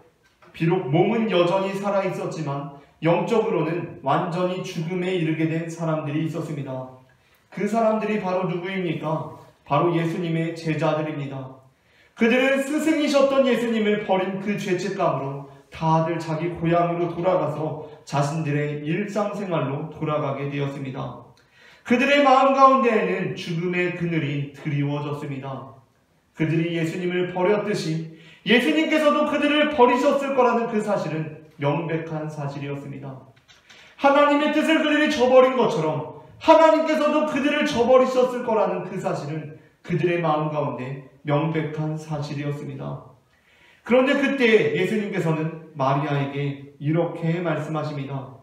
비록 몸은 여전히 살아있었지만 영적으로는 완전히 죽음에 이르게 된 사람들이 있었습니다. 그 사람들이 바로 누구입니까? 바로 예수님의 제자들입니다. 그들은 스승이셨던 예수님을 버린 그 죄책감으로 다들 자기 고향으로 돌아가서 자신들의 일상생활로 돌아가게 되었습니다. 그들의 마음 가운데에는 죽음의 그늘이 드리워졌습니다. 그들이 예수님을 버렸듯이 예수님께서도 그들을 버리셨을 거라는 그 사실은 명백한 사실이었습니다. 하나님의 뜻을 그들이 저버린 것처럼 하나님께서도 그들을 저버리셨을 거라는 그 사실은 그들의 마음 가운데 명백한 사실이었습니다. 그런데 그때 예수님께서는 마리아에게 이렇게 말씀하십니다.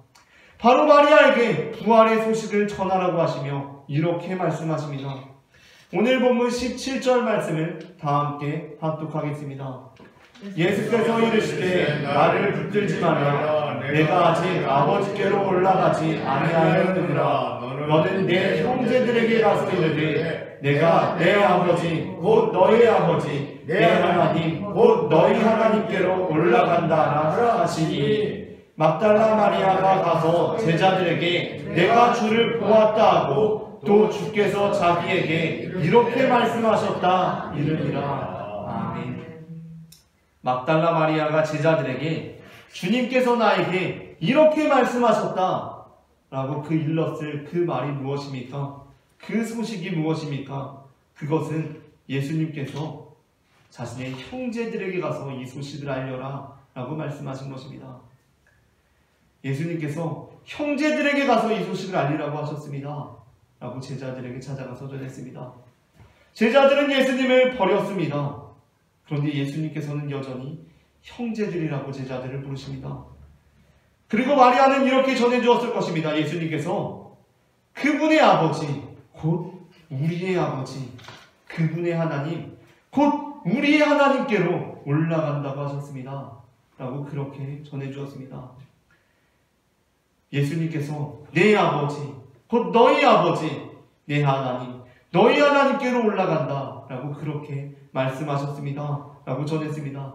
바로 마리아에게 부활의 소식을 전하라고 하시며 이렇게 말씀하십니다. 오늘 본문 17절 말씀을 다 함께 합독하겠습니다. 예수께서 이르시되 나를 붙들지 마라. 내가 아직 아버지께로 올라가지 아니하였느니라. 너는 내 형제들에게 가서 이르되 내가 내 아버지 곧 너희 아버지 내 하나님 곧 너희 하나님께로 올라간다 하시니, 막달라 마리아가 가서 제자들에게 내가 주를 보았다 하고 또 주께서 자기에게 이렇게 말씀하셨다 이르니라. 아멘. 막달라 마리아가 제자들에게 주님께서 나에게 이렇게 말씀하셨다 라고 그 일렀을 그 말이 무엇입니까? 그 소식이 무엇입니까? 그것은 예수님께서 자신의 형제들에게 가서 이 소식을 알려라 라고 말씀하신 것입니다. 예수님께서 형제들에게 가서 이 소식을 알리라고 하셨습니다 라고 제자들에게 찾아가서 전했습니다. 제자들은 예수님을 버렸습니다. 그런데 예수님께서는 여전히 형제들이라고 제자들을 부르십니다. 그리고 마리아는 이렇게 전해주었을 것입니다. 예수님께서 그분의 아버지 곧 우리의 아버지, 그분의 하나님 곧 우리의 하나님께로 올라간다고 하셨습니다 라고 그렇게 전해주었습니다. 예수님께서 내 아버지 곧 너희 아버지, 내 하나님 너희 하나님께로 올라간다 라고 그렇게 말씀하셨습니다 라고 전했습니다.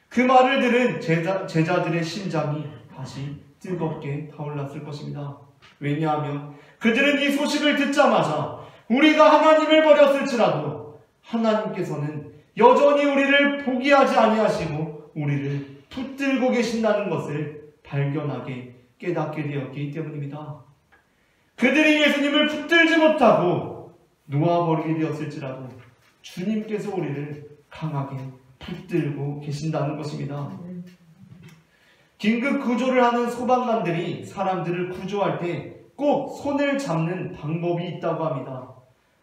그 말을 들은 제자들의 심장이 다시 뜨겁게 타올랐을 것입니다. 왜냐하면 그들은 이 소식을 듣자마자 우리가 하나님을 버렸을지라도 하나님께서는 여전히 우리를 포기하지 아니하시고 우리를 붙들고 계신다는 것을 발견하게 깨닫게 되었기 때문입니다. 그들이 예수님을 붙들지 못하고 놓아버리게 되었을지라도 주님께서 우리를 강하게 붙들고 계신다는 것입니다. 긴급 구조를 하는 소방관들이 사람들을 구조할 때 꼭 손을 잡는 방법이 있다고 합니다.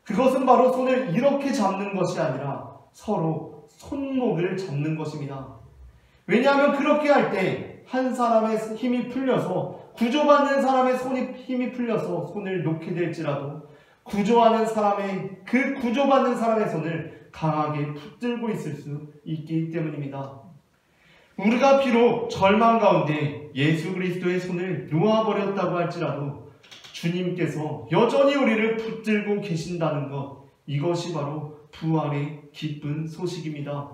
그것은 바로 손을 이렇게 잡는 것이 아니라 서로 손목을 잡는 것입니다. 왜냐하면 그렇게 할 때 한 사람의 힘이 풀려서 구조받는 사람의 힘이 풀려서 손을 놓게 될지라도 구조받는 사람의 손을 강하게 붙들고 있을 수 있기 때문입니다. 우리가 비록 절망 가운데 예수 그리스도의 손을 놓아버렸다고 할지라도 주님께서 여전히 우리를 붙들고 계신다는 것, 이것이 바로 부활의 기쁜 소식입니다.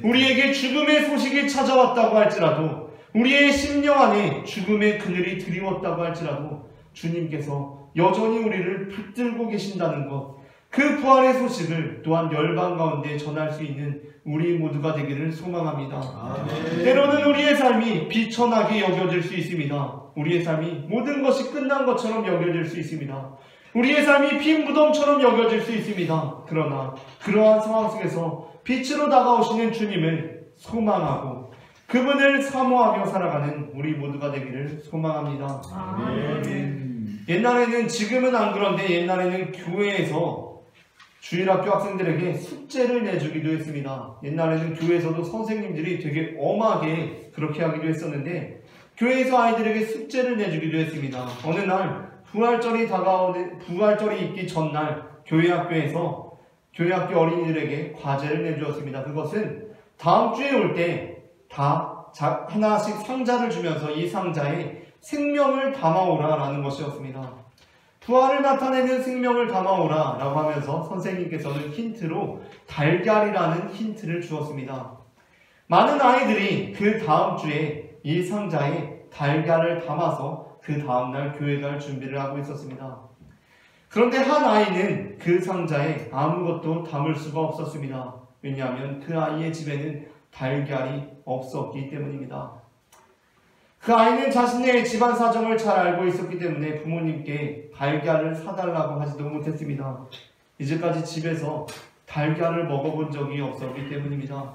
우리에게 죽음의 소식이 찾아왔다고 할지라도, 우리의 심령 안에 죽음의 그늘이 드리웠다고 할지라도 주님께서 여전히 우리를 붙들고 계신다는 것, 그 부활의 소식을 또한 열방 가운데 전할 수 있는 우리 모두가 되기를 소망합니다. 아멘. 때로는 우리의 삶이 비천하게 여겨질 수 있습니다. 우리의 삶이 모든 것이 끝난 것처럼 여겨질 수 있습니다. 우리의 삶이 빈 무덤처럼 여겨질 수 있습니다. 그러나 그러한 상황 속에서 빛으로 다가오시는 주님을 소망하고 그분을 사모하며 살아가는 우리 모두가 되기를 소망합니다. 아멘. 옛날에는, 지금은 안 그런데 옛날에는 교회에서 주일학교 학생들에게 숙제를 내주기도 했습니다. 옛날에는 교회에서도 선생님들이 되게 엄하게 그렇게 하기도 했었는데 교회에서 아이들에게 숙제를 내주기도 했습니다. 어느 날 부활절이 있기 전날 교회학교에서 교회학교 어린이들에게 과제를 내주었습니다. 그것은 다음 주에 올 때 다 하나씩 상자를 주면서 이 상자에 생명을 담아오라 라는 것이었습니다. 부활을 나타내는 생명을 담아오라 라고 하면서 선생님께서는 힌트로 달걀이라는 힌트를 주었습니다. 많은 아이들이 그 다음 주에 이 상자에 달걀을 담아서 그 다음날 교회 갈 준비를 하고 있었습니다. 그런데 한 아이는 그 상자에 아무것도 담을 수가 없었습니다. 왜냐하면 그 아이의 집에는 달걀이 없었기 때문입니다. 그 아이는 자신의 집안 사정을 잘 알고 있었기 때문에 부모님께 달걀을 사달라고 하지도 못했습니다. 이제까지 집에서 달걀을 먹어본 적이 없었기 때문입니다.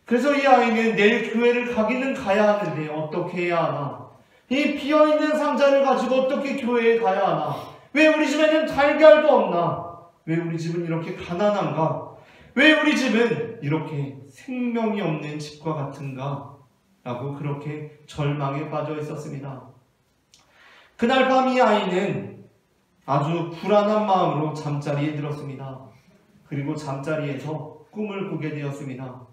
그래서 이 아이는 내일 교회를 가기는 가야 하는데 어떻게 해야 하나? 이 비어있는 상자를 가지고 어떻게 교회에 가야 하나? 왜 우리 집에는 달걀도 없나? 왜 우리 집은 이렇게 가난한가? 왜 우리 집은 이렇게 생명이 없는 집과 같은가? 라고 그렇게 절망에 빠져 있었습니다. 그날 밤 이 아이는 아주 불안한 마음으로 잠자리에 들었습니다. 그리고 잠자리에서 꿈을 꾸게 되었습니다.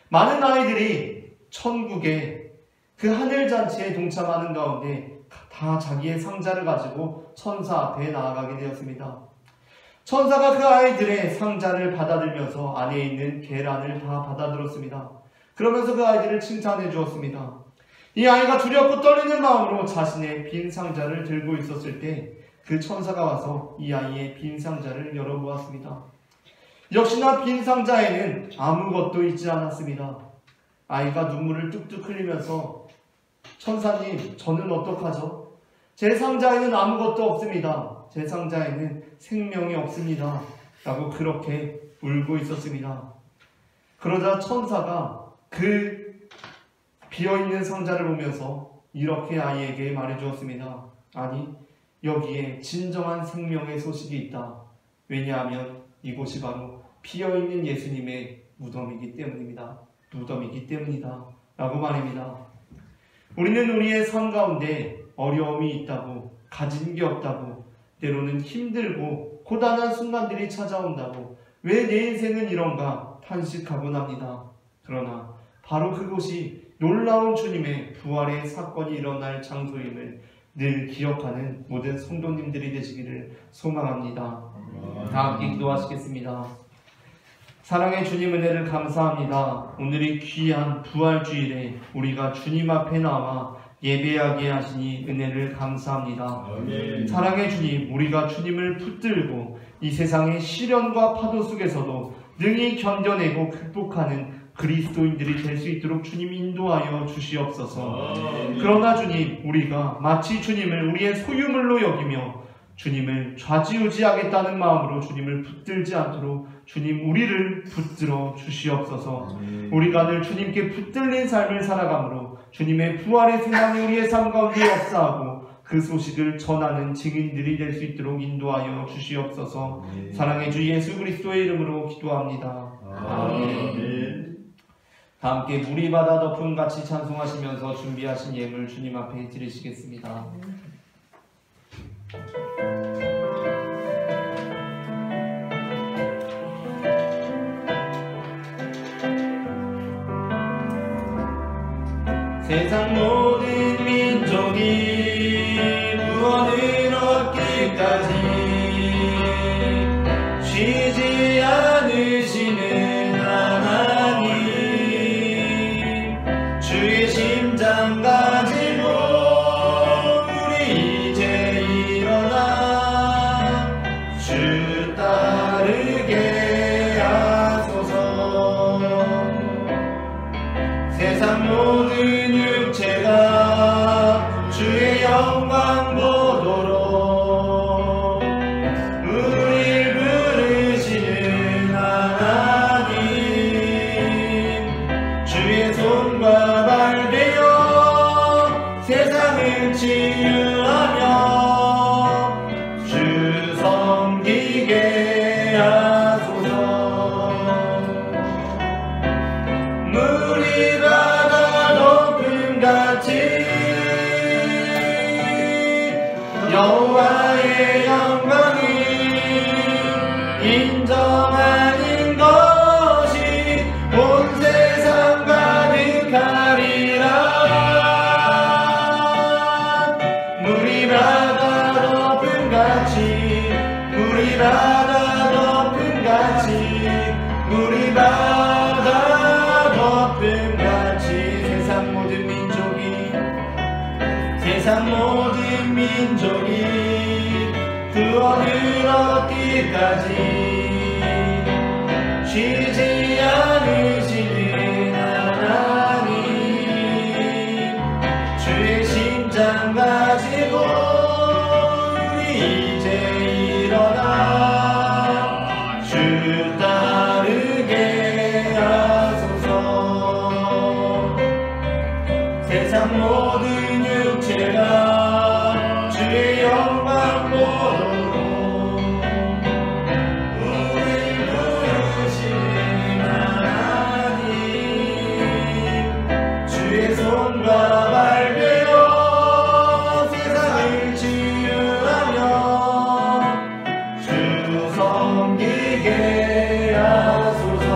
많은 아이들이 천국의 그 하늘잔치에 동참하는 가운데 다 자기의 상자를 가지고 천사 앞에 나아가게 되었습니다. 천사가 그 아이들의 상자를 받아들면서 안에 있는 계란을 다 받아들었습니다. 그러면서 그 아이들을 칭찬해 주었습니다. 이 아이가 두렵고 떨리는 마음으로 자신의 빈 상자를 들고 있었을 때 그 천사가 와서 이 아이의 빈 상자를 열어보았습니다. 역시나 빈 상자에는 아무것도 있지 않았습니다. 아이가 눈물을 뚝뚝 흘리면서 천사님, 저는 어떡하죠? 제 상자에는 아무것도 없습니다. 제 상자에는 생명이 없습니다. 라고 그렇게 울고 있었습니다. 그러자 천사가 그 비어있는 상자를 보면서 이렇게 아이에게 말해주었습니다. 아니, 여기에 진정한 생명의 소식이 있다. 왜냐하면 이곳이 바로 비어있는 예수님의 무덤이기 때문입니다. 라고 말입니다. 우리는 우리의 삶 가운데 어려움이 있다고, 가진 게 없다고, 때로는 힘들고 고단한 순간들이 찾아온다고, 왜 내 인생은 이런가 탄식하곤 합니다. 그러나 바로 그곳이 놀라운 주님의 부활의 사건이 일어날 장소임을 늘 기억하는 모든 성도님들이 되시기를 소망합니다. 다 함께 기도하시겠습니다. 사랑의 주님 은혜를 감사합니다. 오늘이 귀한 부활주일에 우리가 주님 앞에 나와 예배하게 하시니 은혜를 감사합니다. 아멘. 사랑의 주님, 우리가 주님을 붙들고 이 세상의 시련과 파도 속에서도 능히 견뎌내고 극복하는 그리스도인들이 될 수 있도록 주님 인도하여 주시옵소서. 그러나 주님, 우리가 마치 주님을 우리의 소유물로 여기며 주님을 좌지우지하겠다는 마음으로 주님을 붙들지 않도록 주님 우리를 붙들어 주시옵소서. 우리가 늘 주님께 붙들린 삶을 살아가므로 주님의 부활의 생명이 우리의 삶 가운데 역사하고 그 소식을 전하는 증인들이 될 수 있도록 인도하여 주시옵소서. 사랑의 주 예수 그리스도의 이름으로 기도합니다. 아멘. 다 함께 물이 바다 덮음 같이 찬송하시면서 준비하신 예물 주님 앞에 드리시겠습니다. 세상 모든 민족이 구원을 얻기까지 쉬지 않으시는 하나님, 주의 심장 가지고 우리 이제 일어나 주 따르게 하소서. 세상 모든 육체가 주의 영광 보도록 우릴 부르시는 하나님, 주의 손과 발 되어 세상을 치유하며 주 섬기게 하소서. 물이 바다 높음같이 여호와의 영광을 인정하는 것이 온 세상 가득하리라. 물이 바다 덮음같이 물이 바다 덮음같이 물이 바다 덮음같이 세상 모든 민족이 구원을 얻기까지 쉬지 않으시는 하나님, 주의 심장 가지고 우리 이제 일어나 주 따르게 하소서. 세상 모든 육체가 주의 영광 보도록 우릴 부르시는 하나님, 주의 손과 발 되어 세상을 치유하며 주 섬기게 하소서.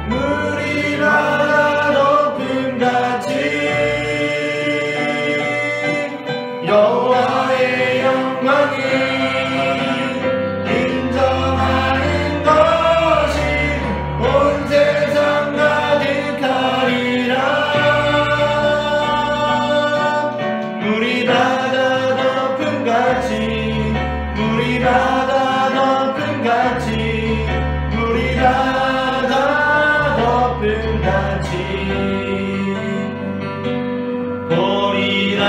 물이 바다 덮음같이 여호와의 영광을 인정하는 것이 온 세상 가득하리라. 물이 바다 덮음같이 물이 바다 덮음같이 물이 바다 덮음같이 보리라.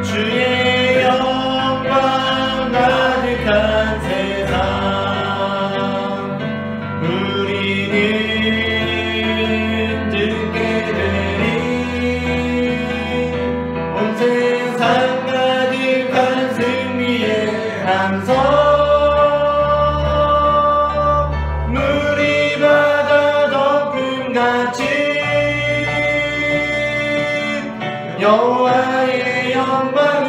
주의 영광 가득한 세상 우리는 듣게 되리. 온 세상 가득한 승리의 함성 물이 바다 덮음같이 여호와의 영광을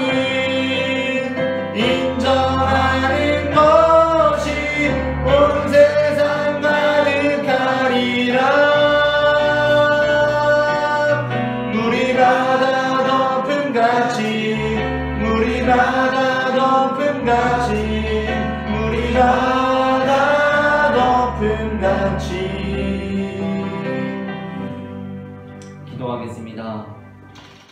인정하는 것이 온 세상 가득하리라. 물이 바다 덮음같이 물이 바다 덮음같이 물이 바다 덮음같이. 기도하겠습니다.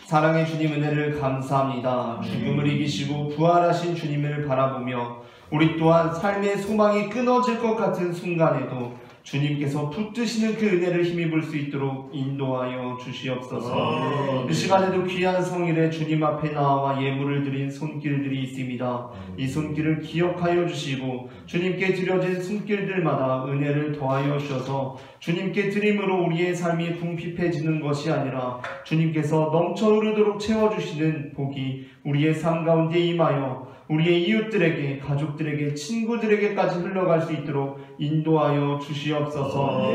사랑의 주님 은혜를 감사합니다. 죽음을 이기시고 부활하신 주님을 바라보며 우리 또한 삶의 소망이 끊어질 것 같은 순간에도 주님께서 붙드시는 그 은혜를 힘입을 수 있도록 인도하여 주시옵소서. 이 시간에도 귀한 성일에 주님 앞에 나와 예물을 드린 손길들이 있습니다. 이 손길을 기억하여 주시고 주님께 드려진 손길들마다 은혜를 더하여 주셔서 주님께 드림으로 우리의 삶이 궁핍해지는 것이 아니라 주님께서 넘쳐 흐르도록 채워주시는 복이 우리의 삶 가운데 임하여 우리의 이웃들에게, 가족들에게, 친구들에게까지 흘러갈 수 있도록 인도하여 주시옵소서.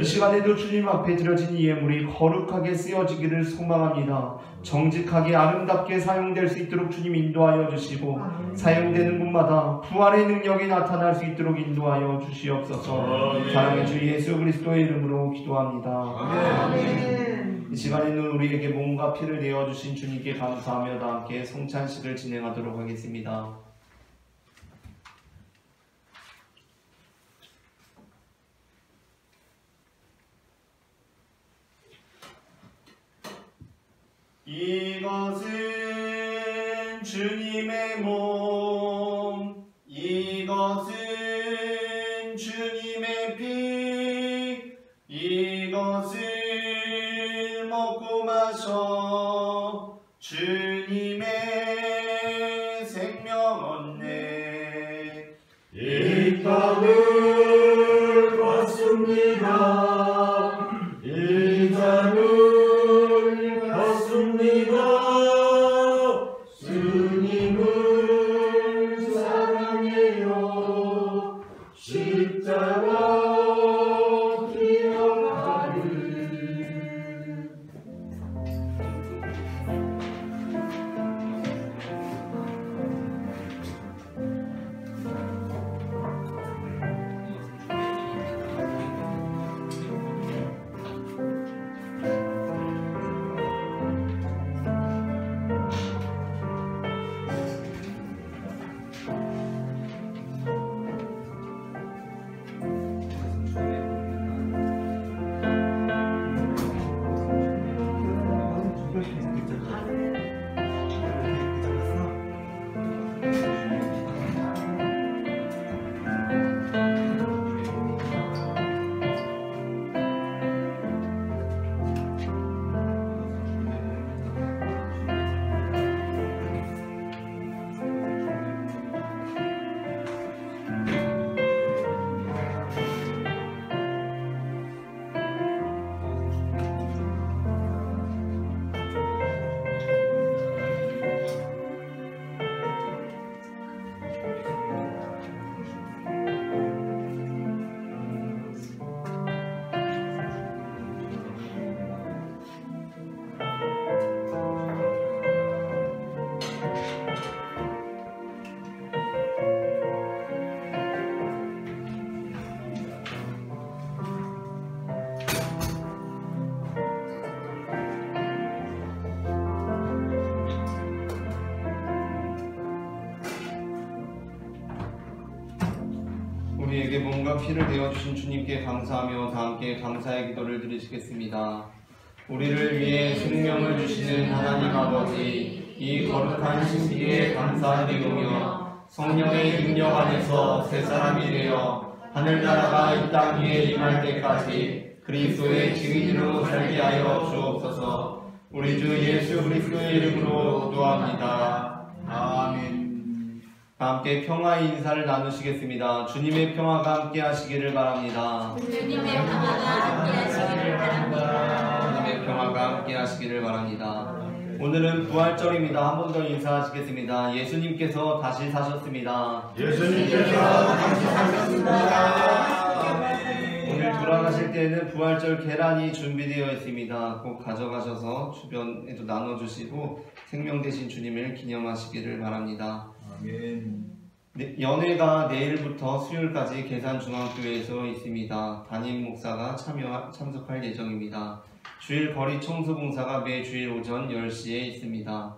이 시간에도 주님 앞에 드려진 이 예물이 거룩하게 쓰여지기를 소망합니다. 정직하게 아름답게 사용될 수 있도록 주님 인도하여 주시고 사용되는 곳마다 부활의 능력이 나타날 수 있도록 인도하여 주시옵소서. 사랑의 주 예수 그리스도의 이름으로 기도합니다. 아멘. 이 시간에는 우리에게 몸과 피를 내어주신 주님께 감사하며 다 함께 성찬식을 진행하도록 하겠습니다. 이것은 주님의 몸, 이것은 주님의 피, 이것은 먹고 마셔 주님의 생명 얻네. 이 땅을 받습니다. 이 땅을 받습니다. 주님을 사랑해요. 십자가 우리에게 몸과 피를 내어주신 주님께 감사하며 다 함께 감사의 기도를 드리시겠습니다. 우리를 위해 생명을 주시는 하나님 아버지, 이 거룩한 신비에 감사드리오며 성령의 능력 안에서 새 사람이 되어 하늘나라가 이 땅 위에 임할 때까지 그리스도의 증인으로 살게 하여 주옵소서. 우리 주 예수 그리스도의 이름으로 기도합니다. 아멘. 함께 평화의 인사를 나누시겠습니다. 주님의 평화가 함께 하시기를 바랍니다. 주님의 평화가 함께 하시기를 바랍니다. 주님의 평화가 함께 하시기를 바랍니다. 오늘은 부활절입니다. 한 번 더 인사하시겠습니다. 예수님께서 다시 사셨습니다. 예수님께서 다시 사셨습니다. 오늘 돌아가실 때에는 부활절 계란이 준비되어 있습니다. 꼭 가져가셔서 주변에도 나눠주시고 생명 되신 주님을 기념하시기를 바랍니다. 아멘. 연회가 내일부터 수요일까지 계산중앙교회에서 있습니다. 담임 목사가 참석할 예정입니다. 주일 거리 청소 봉사가 매 주일 오전 10시에 있습니다.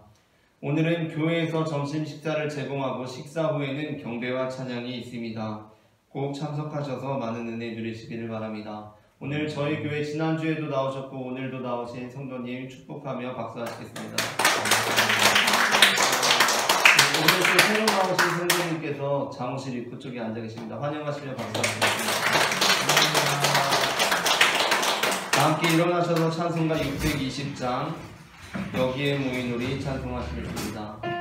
오늘은 교회에서 점심 식사를 제공하고 식사 후에는 경배와 찬양이 있습니다. 꼭 참석하셔서 많은 은혜 누리시기를 바랍니다. 오늘 저희 교회 지난주에도 나오셨고 오늘도 나오신 성도님 축복하며 박수하시겠습니다. 오늘 또 새로 나오신 성도님께서 장로님께서 장호실 입구 쪽에 앉아 계십니다. 환영하시며 박수하십니다. 다 함께 일어나셔서 찬송가 620장 여기에 모인 우리 찬송하시겠습니다.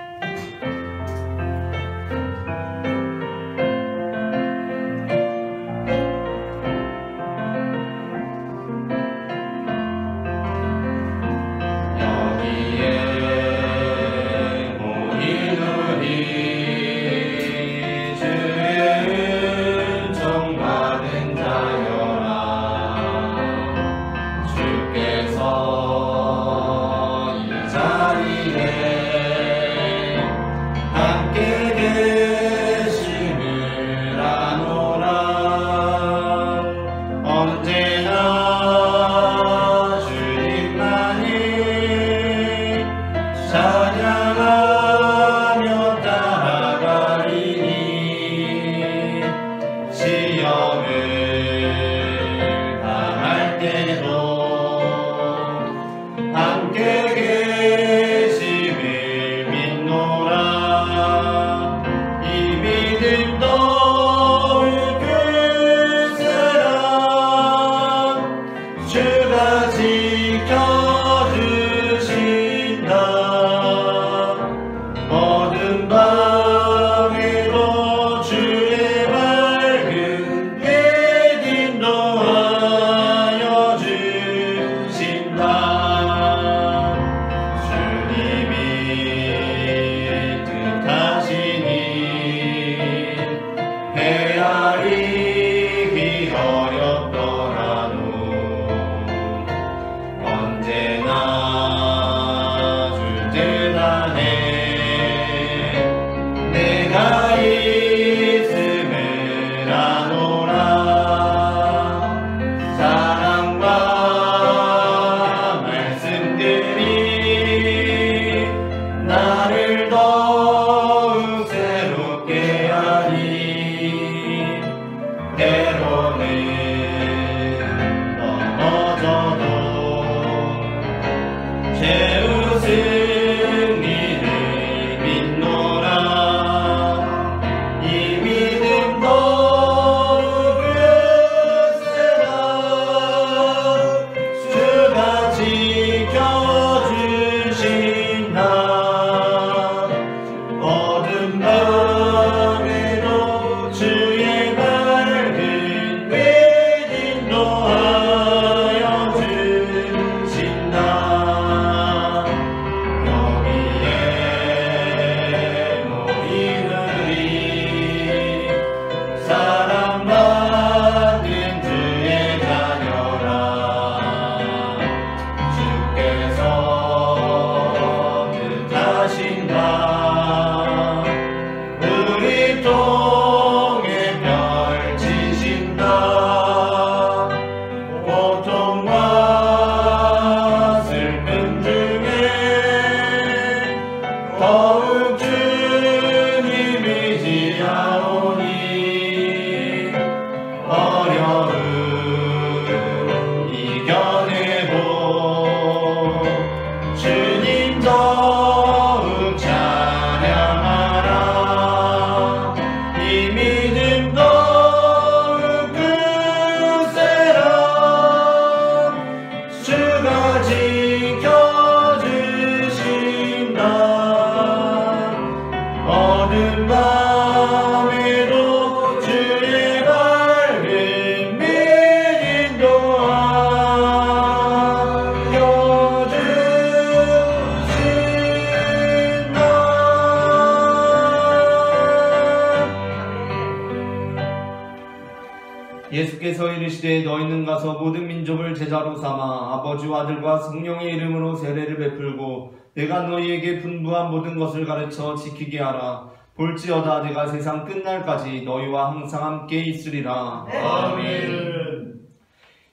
예수께서 이르시되 너희는 가서 모든 민족을 제자로 삼아 아버지와 아들과 성령의 이름으로 세례를 베풀고 내가 너희에게 분부한 모든 것을 가르쳐 지키게 하라. 볼지어다 내가 세상 끝날까지 너희와 항상 함께 있으리라. 아멘.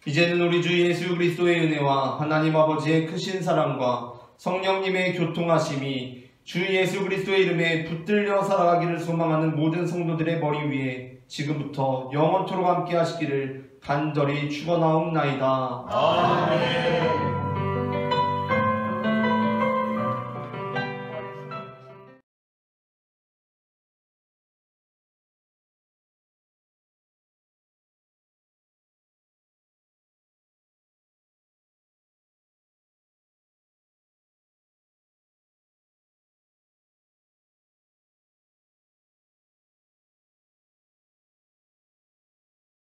이제는 우리 주 예수 그리스도의 은혜와 하나님 아버지의 크신 사랑과 성령님의 교통하심이 주 예수 그리스도의 이름에 붙들려 살아가기를 소망하는 모든 성도들의 머리 위에 지금부터 영원토록 함께 하시기를 간절히 축원하옵나이다. 아멘.